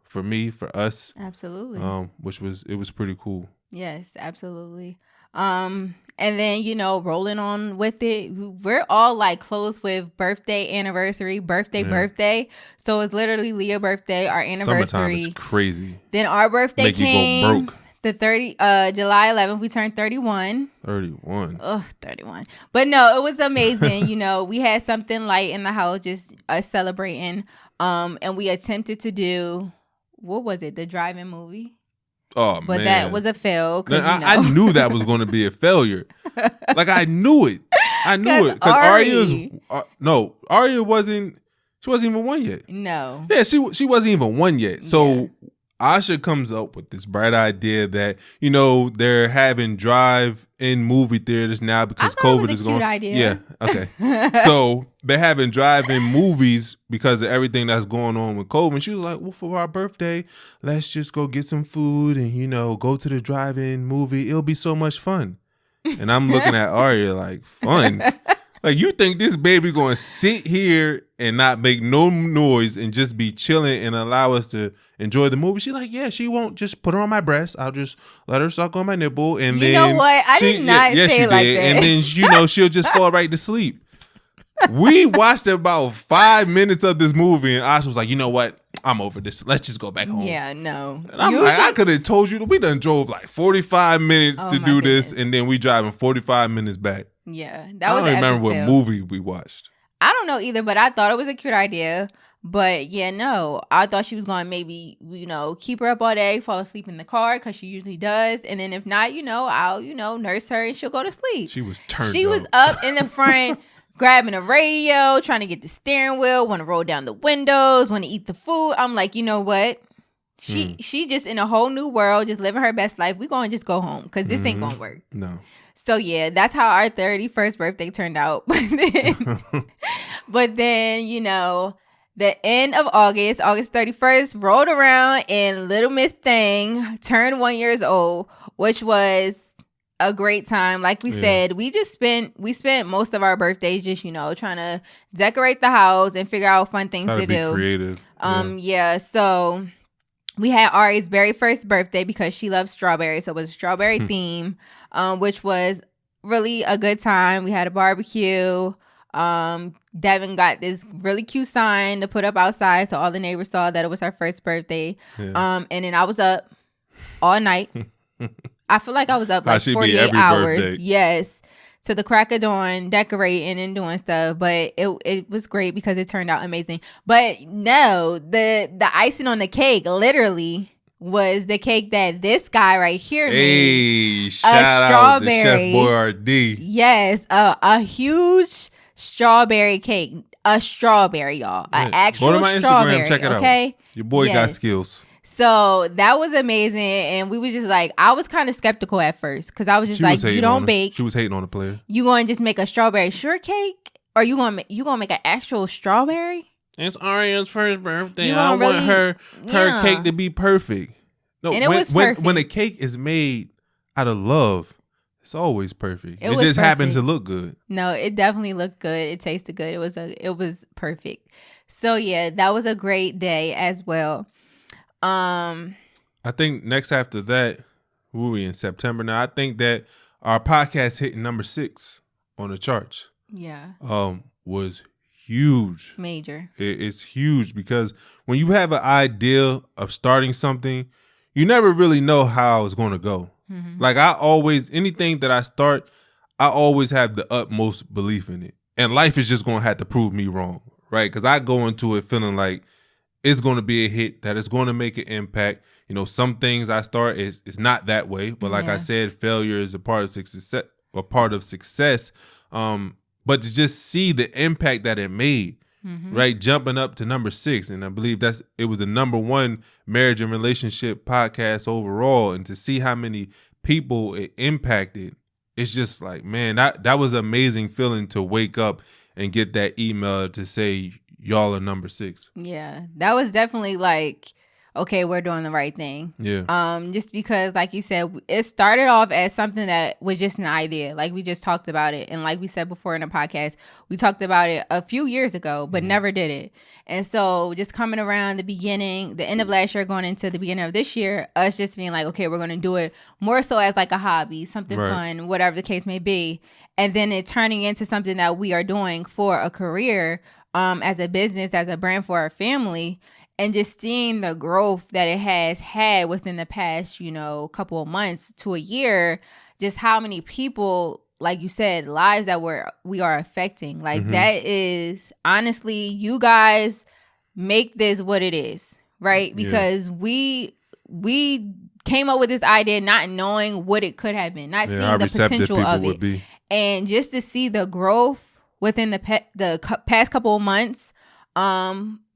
for me, for us. Absolutely. It was pretty cool. Yes, absolutely. And then, you know, rolling on with it, we're all like close with birthday, anniversary, birthday. So it's literally Leah's birthday, our anniversary. Summertime is crazy. Then our birthday came. You go broke. The July 11th, we turned 31. 31. Ugh, 31. But no, it was amazing. You know, we had something light in the house, just us celebrating. And we attempted to do, what was it? The drive-in movie. Oh, but man. that was a fail. I knew that was going to be a failure. Like, I knew it. I knew it because Arya wasn't. She wasn't even one yet. No. Yeah, she wasn't even one yet. So Asha comes up with this bright idea that they're having drive-in movie theaters now because COVID is going. Idea. Yeah. Okay. So they're having drive-in movies because of everything that's going on with COVID. And she was like, "Well, for our birthday, let's just go get some food and go to the drive-in movie. It'll be so much fun." And I'm looking at Arya like, fun? Like, you think this baby going to sit here and not make no noise and just be chilling and allow us to enjoy the movie? She's like, yeah, she won't just put her on my breast. I'll just let her suck on my nipple. And then, you know what? I did not say it like that. And then, she'll just fall right to sleep. We watched about 5 minutes of this movie and Asha was like, you know what? I'm over this. Let's just go back home. Yeah, no. And I'm like, I could have told you that we done drove like 45 minutes to do this and then we driving 45 minutes back. Yeah, I don't remember what movie we watched. I don't know either, but I thought it was a cute idea. But yeah, no, I thought she was going to maybe, keep her up all day, fall asleep in the car because she usually does. And then if not, I'll, nurse her and she'll go to sleep. She was turned up. She was up in the front, grabbing a radio, trying to get the steering wheel, want to roll down the windows, want to eat the food. I'm like, you know what? She just in a whole new world, just living her best life. We going to just go home because this ain't going to work. No. So yeah, that's how our 31st birthday turned out. But then, the end of August 31st rolled around and little Miss Thing turned 1 year old, which was a great time. Like we said, we spent most of our birthdays just, trying to decorate the house and figure out fun things to do. Creative. So we had Ari's very first birthday because she loves strawberries. So it was a strawberry theme, which was really a good time. We had a barbecue. Devin got this really cute sign to put up outside so all the neighbors saw that it was her first birthday. And then I was up all night. I feel like I was up like 48 hours. Birthday. Yes. To the crack of dawn, decorating and doing stuff. But it was great because it turned out amazing. But no, the icing on the cake literally was the cake that this guy right here made. Shout out to Chef Boyardee. Yes, a huge strawberry cake. A strawberry, y'all. An actual go to my strawberry. Instagram, check it out. Your boy got skills. So that was amazing, and we were just like, I was kind of skeptical at first because I was just like, you don't bake. She was hating on the player. You going to just make a strawberry shortcake, or you going to make an actual strawberry? It's Aria's first birthday. I want her cake to be perfect. No, and it was perfect. When a cake is made out of love, it's always perfect. It just perfect. happened to look good. No, it definitely looked good. It tasted good. It was perfect. So yeah, that was a great day as well. I think next after that, we in September now. I think that our podcast hitting number 6 on the charts. Yeah. Was huge. Major. It's huge because when you have an idea of starting something, you never really know how it's going to go. Mm-hmm. Like anything that I start, I always have the utmost belief in it. And life is just going to have to prove me wrong, right? Because I go into it feeling like it's going to be a hit, that it's going to make an impact. Some things I start is not that way, but like I said, failure is a part of success. But to just see the impact that it made, right, jumping up to number 6, and I believe it was the number 1 marriage and relationship podcast overall, and to see how many people it impacted, it's just like, man, that was an amazing feeling to wake up and get that email to say y'all are number 6. Yeah, that was definitely like, okay, we're doing the right thing. Yeah. Just because, like you said, it started off as something that was just an idea. Like we just talked about it. And like we said before in the podcast, we talked about it a few years ago, but never did it. And so just coming around the end of last year, going into the beginning of this year, us just being like, okay, we're going to do it more so as like a hobby, something fun, whatever the case may be. And then it turning into something that we are doing for a career, as a business, as a brand for our family. And just seeing the growth that it has had within the past, couple of months to a year, just how many people, like you said, lives that we are affecting. Like that is honestly, you guys make this what it is, right? Because we came up with this idea not knowing what it could have been, not seeing the potential of it. And just to see the growth within the past couple of months,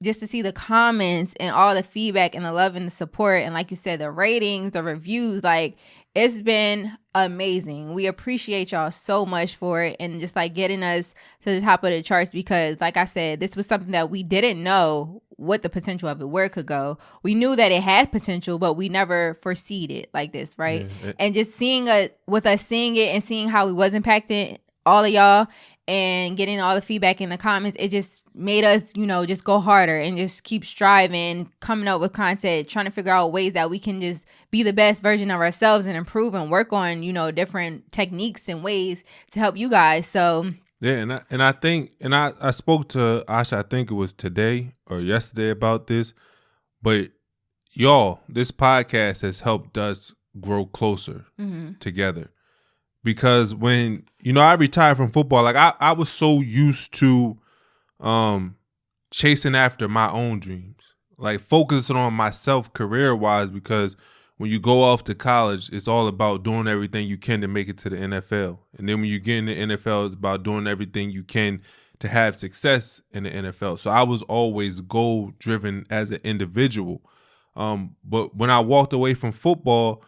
just to see the comments and all the feedback and the love and the support, and like you said, the ratings, the reviews, like it's been amazing. We appreciate y'all so much for it, and just like getting us to the top of the charts, because like I said, this was something that we didn't know what the potential of it, where it could go. We knew that it had potential, but we never foreseed it like this, right? Yeah. And just seeing with us seeing it and seeing how we was impacting all of y'all and getting all the feedback in the comments, it just made us, just go harder and just keep striving, coming up with content, trying to figure out ways that we can just be the best version of ourselves and improve and work on, different techniques and ways to help you guys. So yeah, and I think, and I spoke to Asha, I think it was today or yesterday about this, but y'all, this podcast has helped us grow closer together. Because when, I retired from football, like I was so used to chasing after my own dreams, like focusing on myself career-wise, because when you go off to college, it's all about doing everything you can to make it to the NFL. And then when you get in the NFL, it's about doing everything you can to have success in the NFL. So I was always goal-driven as an individual. But when I walked away from football,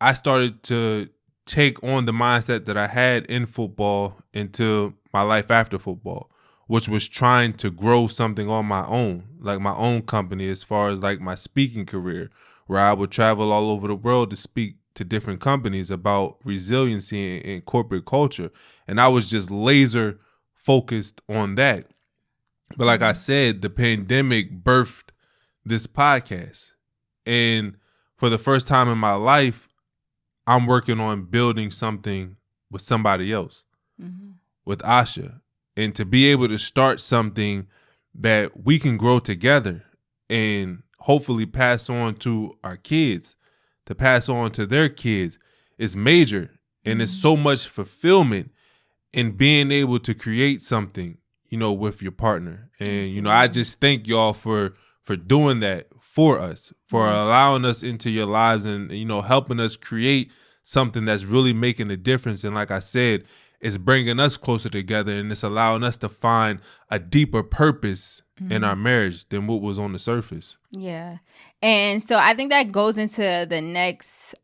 I started to take on the mindset that I had in football into my life after football, which was trying to grow something on my own, like my own company, as far as like my speaking career, where I would travel all over the world to speak to different companies about resiliency and corporate culture. And I was just laser focused on that. But like I said, the pandemic birthed this podcast. And for the first time in my life, I'm working on building something with somebody else, with Asha. And to be able to start something that we can grow together and hopefully pass on to our kids, to pass on to their kids, is major. And it's so much fulfillment in being able to create something, with your partner. And, I just thank y'all for doing that for us, for allowing us into your lives and, helping us create something that's really making a difference. And like I said, it's bringing us closer together, and it's allowing us to find a deeper purpose in our marriage than what was on the surface. Yeah. And so I think that goes into the next,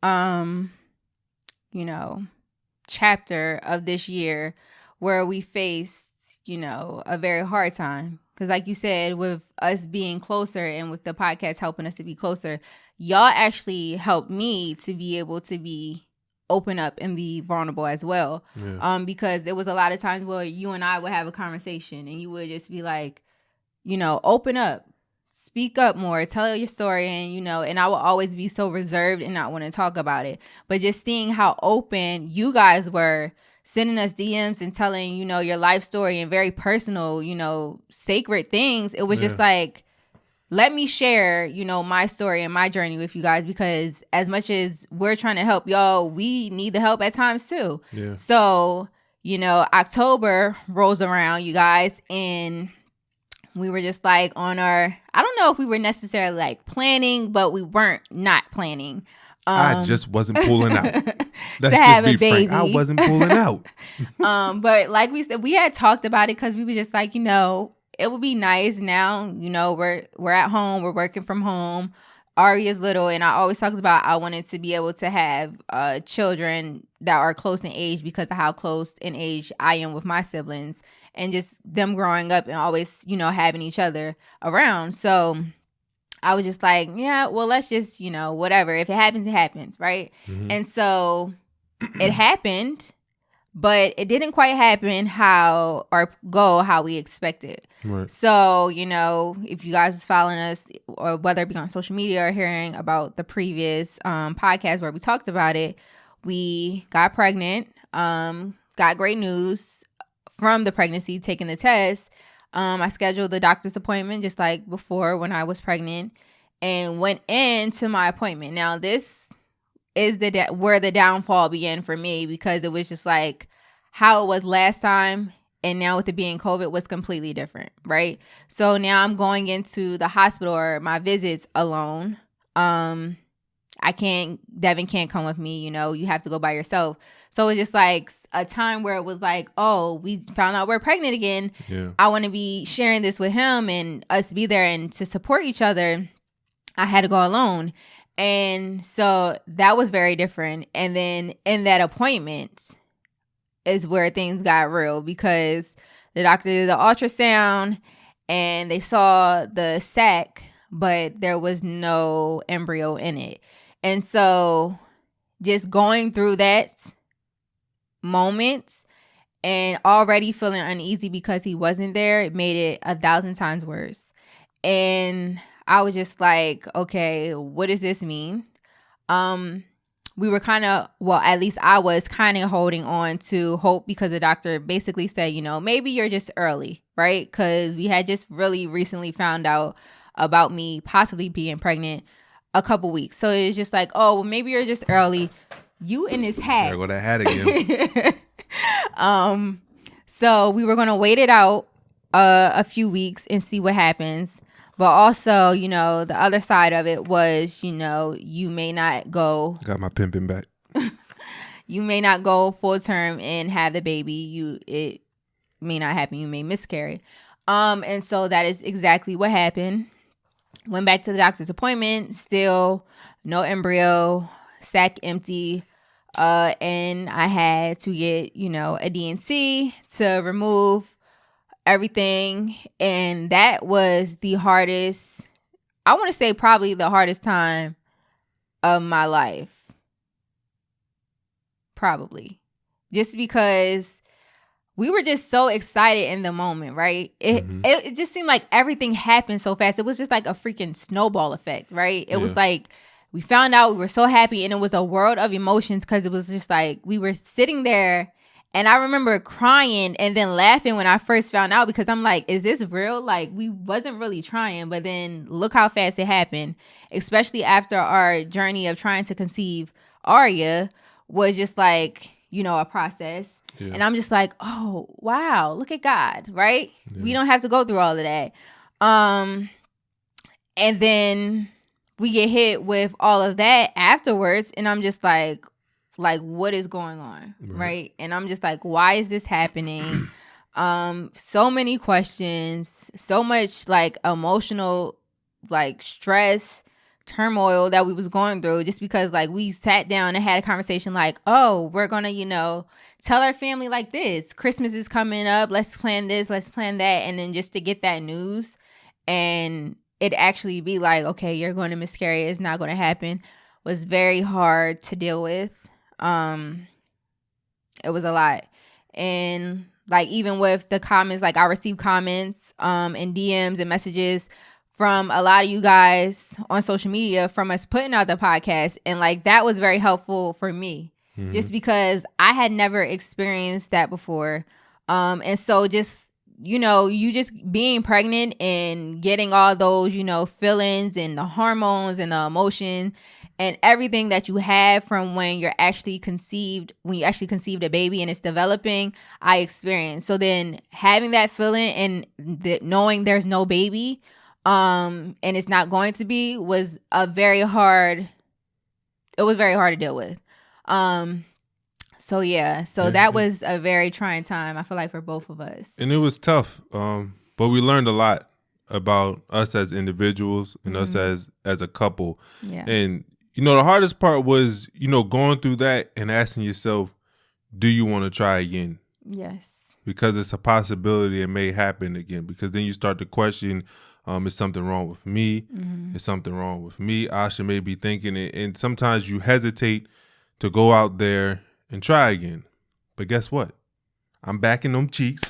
chapter of this year, where we faced, a very hard time. Because like you said, with us being closer and with the podcast helping us to be closer, y'all actually helped me to be able to be open up and be vulnerable as well. Yeah. Because there was a lot of times where you and I would have a conversation and you would just be like, open up, speak up more, tell your story. And, and I will always be so reserved and not want to talk about it. But just seeing how open you guys were, sending us DMs and telling, your life story and very personal, sacred things. It was just like, let me share, my story and my journey with you guys, because as much as we're trying to help y'all, we need the help at times too. Yeah. So, October rolls around, you guys, and we were just like on I don't know if we were necessarily like planning, but we weren't not planning. I just wasn't pulling out. Let's just be frank. I wasn't pulling out. But like we said, we had talked about it because we were just like, it would be nice now, we're at home, we're working from home. Ari is little, and I always talked about I wanted to be able to have children that are close in age because of how close in age I am with my siblings, and just them growing up and always, having each other around. So I was just like, yeah, well, let's just, whatever. If it happens, it happens, right? And so it happened, but it didn't quite happen how we expected. Right. So, if you guys was following us, or whether it be on social media or hearing about the previous podcast where we talked about it, we got pregnant, got great news from the pregnancy, taking the test. I scheduled the doctor's appointment just like before when I was pregnant, and went into my appointment. Now, this is where the downfall began for me, because it was just like how it was last time, and now with it being COVID was completely different, right? So now I'm going into the hospital or my visits alone. Devin can't come with me, you have to go by yourself. So it's just like a time where it was like, oh, we found out we're pregnant again. Yeah. I want to be sharing this with him and us be there and to support each other. I had to go alone. And so that was very different. And then in that appointment is where things got real, because the doctor did the ultrasound and they saw the sac, but there was no embryo in it. And so just going through that moment and already feeling uneasy because he wasn't there, it made it 1,000 times worse. And I was just like, okay, what does this mean? We were at least I was kind of holding on to hope, because the doctor basically said, maybe you're just early, right? Because we had just really recently found out about me possibly being pregnant a couple weeks. So it's just like, oh, well, maybe you're just early. You in this hat. There go that hat again. So we were going to wait it out a few weeks and see what happens. But also, the other side of it was, you may not go. Got my pimping back. You may not go full term and have the baby. It may not happen. You may miscarry. And so that is exactly what happened. Went back to the doctor's appointment. Still no embryo, sac empty. And I had to get, a D&C to remove everything. And that was the hardest, I want to say probably the hardest time of my life. Probably. Just because we were just so excited in the moment, right? It just seemed like everything happened so fast. It was just like a freaking snowball effect, right? It was like we found out, we were so happy, and it was a world of emotions, because it was just like we were sitting there. And I remember crying and then laughing when I first found out, because I'm like, is this real? Like, we wasn't really trying, but then look how fast it happened, especially after our journey of trying to conceive Arya was just like, a process. Yeah. And I'm just like, oh, wow, look at God, right? Yeah. We don't have to go through all of that. And then we get hit with all of that afterwards. And I'm just like, what is going on, right? And I'm just like, why is this happening? So many questions, so much like emotional, like stress, turmoil that we was going through, just because like we sat down and had a conversation like, oh, we're gonna, tell our family like this. Christmas is coming up. Let's plan this. Let's plan that. And then just to get that news and it actually be like, okay, you're going to miscarry. It's not going to happen, was very hard to deal with. It was a lot. And like, even with the comments, like I received comments, and DMs and messages from a lot of you guys on social media from us putting out the podcast. And like, that was very helpful for me, just because I had never experienced that before. And so just, you just being pregnant and getting all those, feelings and the hormones and the emotion and everything that you have from when you actually conceived a baby and it's developing, I experienced. So then having that feeling and knowing there's no baby, and it's not going to be, was very hard to deal with. So that was a very trying time, I feel like, for both of us. And it was tough. But we learned a lot about us as individuals and us as a couple. Yeah. And the hardest part was, going through that and asking yourself, do you want to try again? Yes. Because it's a possibility it may happen again. Because then you start to question, is something wrong with me? Is something wrong with me? Asha may be thinking it. And sometimes you hesitate to go out there and try again. But guess what? I'm back in them cheeks.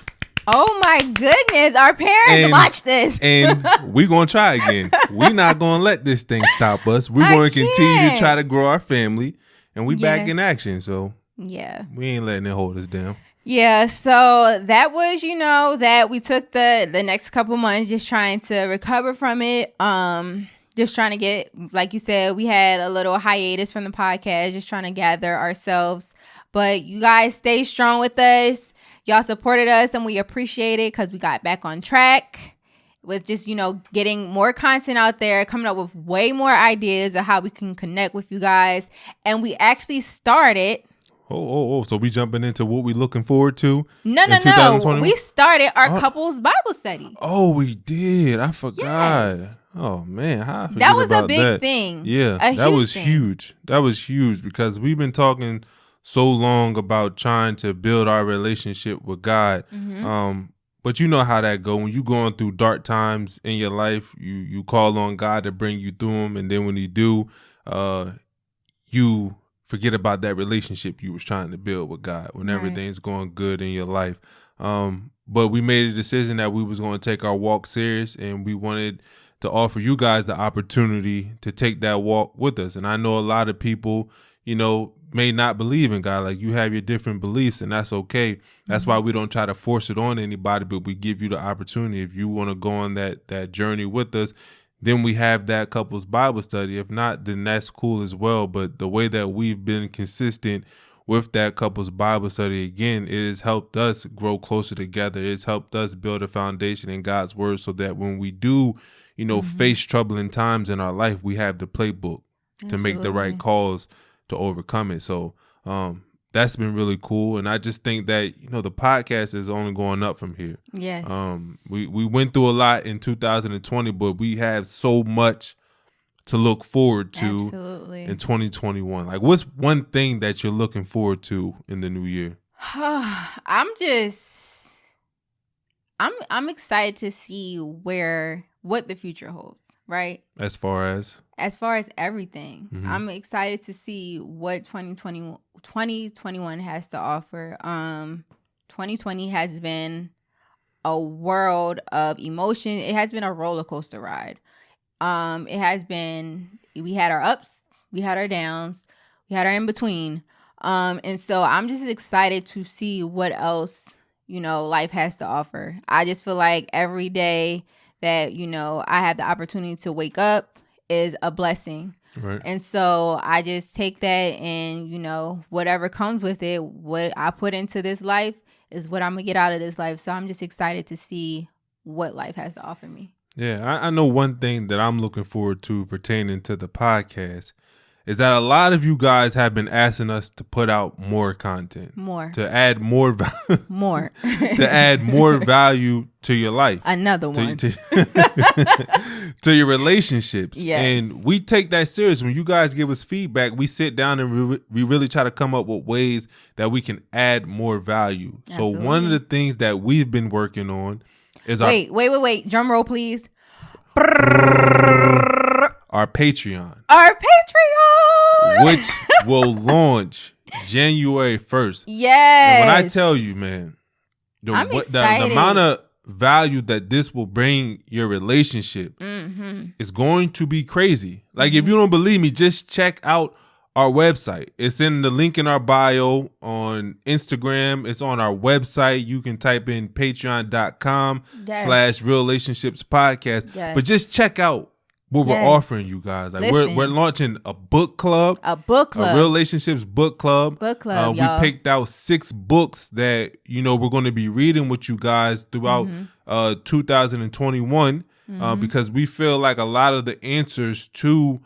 Oh my goodness, our parents watch this. And we're going to try again. We're not going to let this thing stop us. We're going to continue to try to grow our family. And we back in action. So yeah, we ain't letting it hold us down. Yeah, so that was, that we took the next couple months just trying to recover from it. Just trying to get, like you said, we had a little hiatus from the podcast, just trying to gather ourselves. But you guys stay strong with us. Y'all supported us and we appreciate it because we got back on track. with just, getting more content out there, coming up with way more ideas of how we can connect with you guys. And we actually started. So we jumping into what we looking forward to? No. We started our couples Bible study. Oh, we did. I forgot. Yes. Oh man, how I forget that was about a big that. thing. Yeah, that was huge. That was huge because we've been talking so long about trying to build our relationship with God. But you know how that go. When you going through dark times in your life, you call on God to bring you through them, and then when He do, you forget about that relationship you was trying to build with God when everything's going good in your life. But we made a decision that we was going to take our walk serious, and we wanted to offer you guys the opportunity to take that walk with us. And I know a lot of people, may not believe in God. Like, you have your different beliefs, and that's okay. That's why we don't try to force it on anybody, but we give you the opportunity. If you want to go on that journey with us, then we have that couples Bible study. If not, then that's cool as well. But the way that we've been consistent with that couples Bible study, again, it has helped us grow closer together. It's helped us build a foundation in God's word so that when we do, face troubling times in our life, we have the playbook to make the right calls to overcome it. So that's been really cool. And I just think that, the podcast is only going up from here. Yes. We went through a lot in 2020, but we have so much to look forward to in 2021. Like, what's one thing that you're looking forward to in the new year? I'm excited to see what the future holds, right? As far as everything. I'm excited to see what 2021 has to offer. 2020 has been a world of emotion. It has been a roller coaster ride. We had our ups, we had our downs, we had our in between. And so I'm just excited to see what else, life has to offer. I just feel like every day that, I have the opportunity to wake up is a blessing. Right. And so I just take that and, whatever comes with it, what I put into this life is what I'm going to get out of this life. So I'm just excited to see what life has to offer me. Yeah, I know one thing that I'm looking forward to pertaining to the podcast is that a lot of you guys have been asking us to put out more content. To add more more. To add more value to your life. Another one. To your relationships. Yes. And we take that serious. When you guys give us feedback, we sit down and we really try to come up with ways that we can add more value. Absolutely. So one of the things that we've been working on is Wait. Drum roll, please. Our Patreon. Which will launch January 1st. Yes. And when I tell you, man, the amount of value that this will bring your relationship is going to be crazy. Like, if you don't believe me, just check out our website. It's in the link in our bio on Instagram. It's on our website. You can type in patreon.com/relationships-podcast. Yes. But just check out what we're offering you guys. Like, we're launching a book club. A relationships book club. We picked out 6 books that, we're going to be reading with you guys throughout 2021 because we feel like a lot of the answers to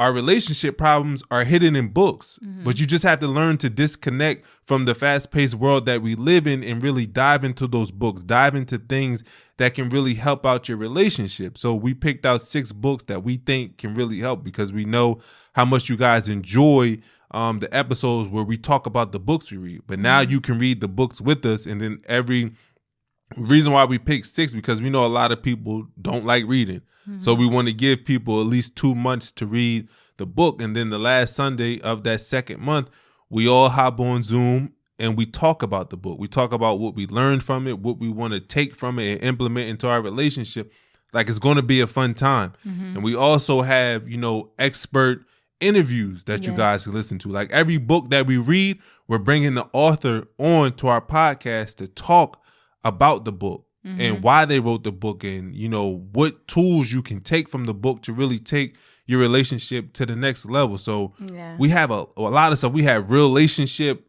our relationship problems are hidden in books, but you just have to learn to disconnect from the fast-paced world that we live in and really dive into those books, dive into things that can really help out your relationship. So we picked out 6 books that we think can really help because we know how much you guys enjoy the episodes where we talk about the books we read. But now you can read the books with us, and then every reason why we picked 6 because we know a lot of people don't like reading. So we want to give people at least 2 months to read the book. And then the last Sunday of that second month, we all hop on Zoom and we talk about the book. We talk about what we learned from it, what we want to take from it and implement into our relationship. Like, it's going to be a fun time. And we also have, expert interviews that you guys can listen to. Like, every book that we read, we're bringing the author on to our podcast to talk about the book. And why they wrote the book and, what tools you can take from the book to really take your relationship to the next level. So Yeah. we have a lot of stuff. We have relationship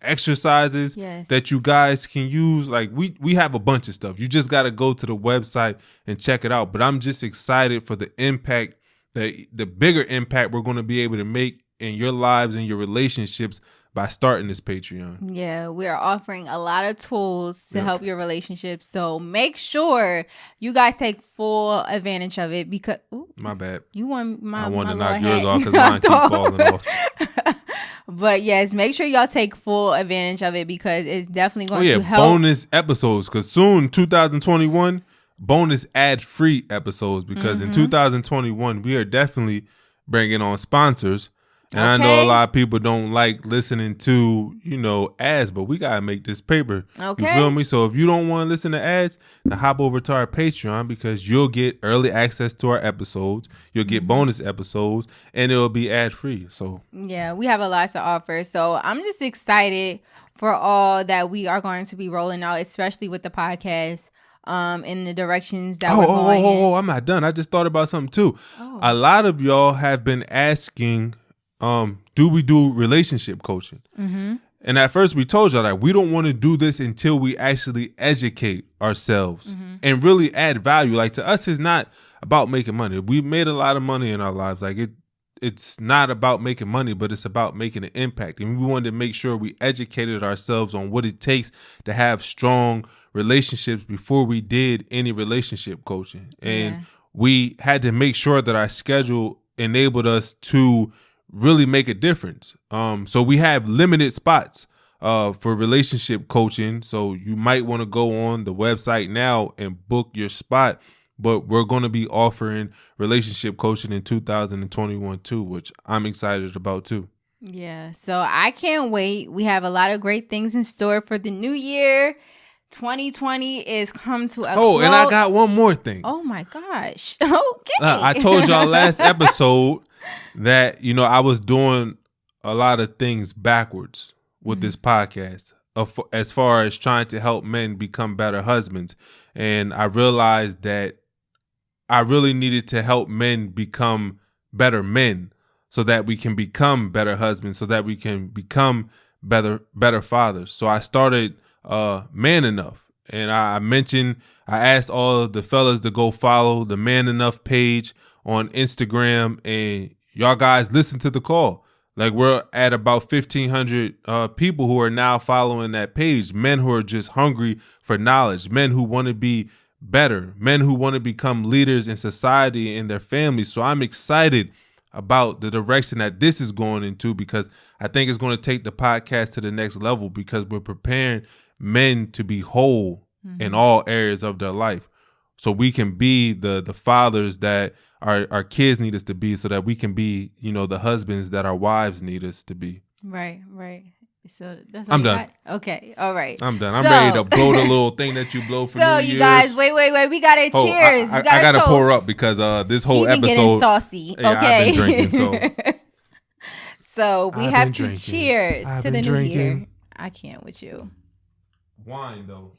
exercises Yes. that you guys can use. Like we have a bunch of stuff. You just got to go to the website and check it out. But I'm just excited for the impact, the bigger impact we're going to be able to make in your lives and your relationships by starting this Patreon. Yeah, we are offering a lot of tools to help your relationship. So make sure you guys take full advantage of it because my bad. You want my I want my to knock little yours hat. off because mine keep falling off. But yes, make sure y'all take full advantage of it because it's definitely going to help. Bonus episodes because soon 2021 bonus ad-free episodes because in 2021 we are definitely bringing on sponsors. And I know a lot of people don't like listening to, ads, but we got to make this paper. Okay. You feel me? So if you don't want to listen to ads, then hop over to our Patreon because you'll get early access to our episodes. You'll get bonus episodes and it'll be ad free. So yeah, we have a lot to offer. So I'm just excited for all that we are going to be rolling out, especially with the podcast. In the directions that we're going in. I'm not done. I just thought about something too. A lot of y'all have been asking, do we do relationship coaching? And at first we told y'all that we don't want to do this until we actually educate ourselves and really add value. Like to us, it's not about making money. We've made a lot of money in our lives. Like it's not about making money, but it's about making an impact. And we wanted to make sure we educated ourselves on what it takes to have strong relationships before we did any relationship coaching. And we had to make sure that our schedule enabled us to really make a difference. So we have limited spots for relationship coaching. So you might want to go on the website now and book your spot. But we're going to be offering relationship coaching in 2021 too, which I'm excited about too. Yeah, so I can't wait. We have a lot of great things in store for the new year. 2020 is come to a close. And I got one more thing. Oh my gosh. Okay. I told y'all last episode that, I was doing a lot of things backwards with this podcast as far as trying to help men become better husbands. And I realized that I really needed to help men become better men so that we can become better husbands, so that we can become better fathers. So I started Man Enough. And I asked all of the fellas to go follow the Man Enough page on Instagram, and y'all guys listen to the call. Like we're at about 1,500 people who are now following that page. Men who are just hungry for knowledge, men who want to be better, men who want to become leaders in society and their families. So I'm excited about the direction that this is going into because I think it's going to take the podcast to the next level because we're preparing men to be whole in all areas of their life. So we can be the fathers that our kids need us to be so that we can be, the husbands that our wives need us to be. Right. So that's I'm done. Okay. All right. I'm done. I'm ready to blow the little thing that you blow for New Year's. So you guys, wait. We got to cheers. I got to pour up because this whole episode. Getting saucy. Yeah, okay. I've been drinking, so. So we have to cheers to the new year. I can't with you. Wine though.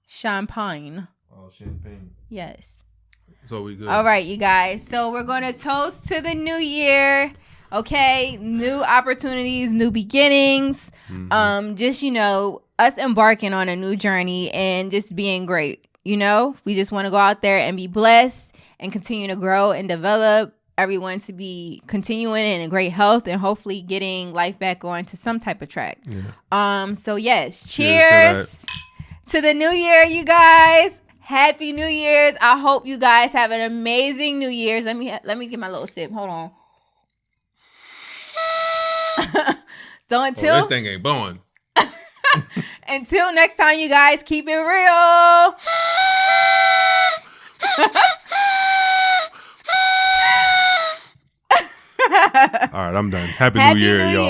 Champagne. Oh, champagne. Yes. So we good. All right, you guys. So we're going to toast to the new year. Okay, new opportunities, new beginnings. Just us embarking on a new journey and just being great. We just want to go out there and be blessed and continue to grow and develop. Everyone to be continuing in great health and hopefully getting life back on to some type of track. Yeah. So yes, cheers to the new year, you guys. Happy New Year's. I hope you guys have an amazing New Year's. Let me get my little sip. Hold on. So this thing ain't blowing. Until next time, you guys, keep it real. All right, I'm done. Happy New Year, y'all.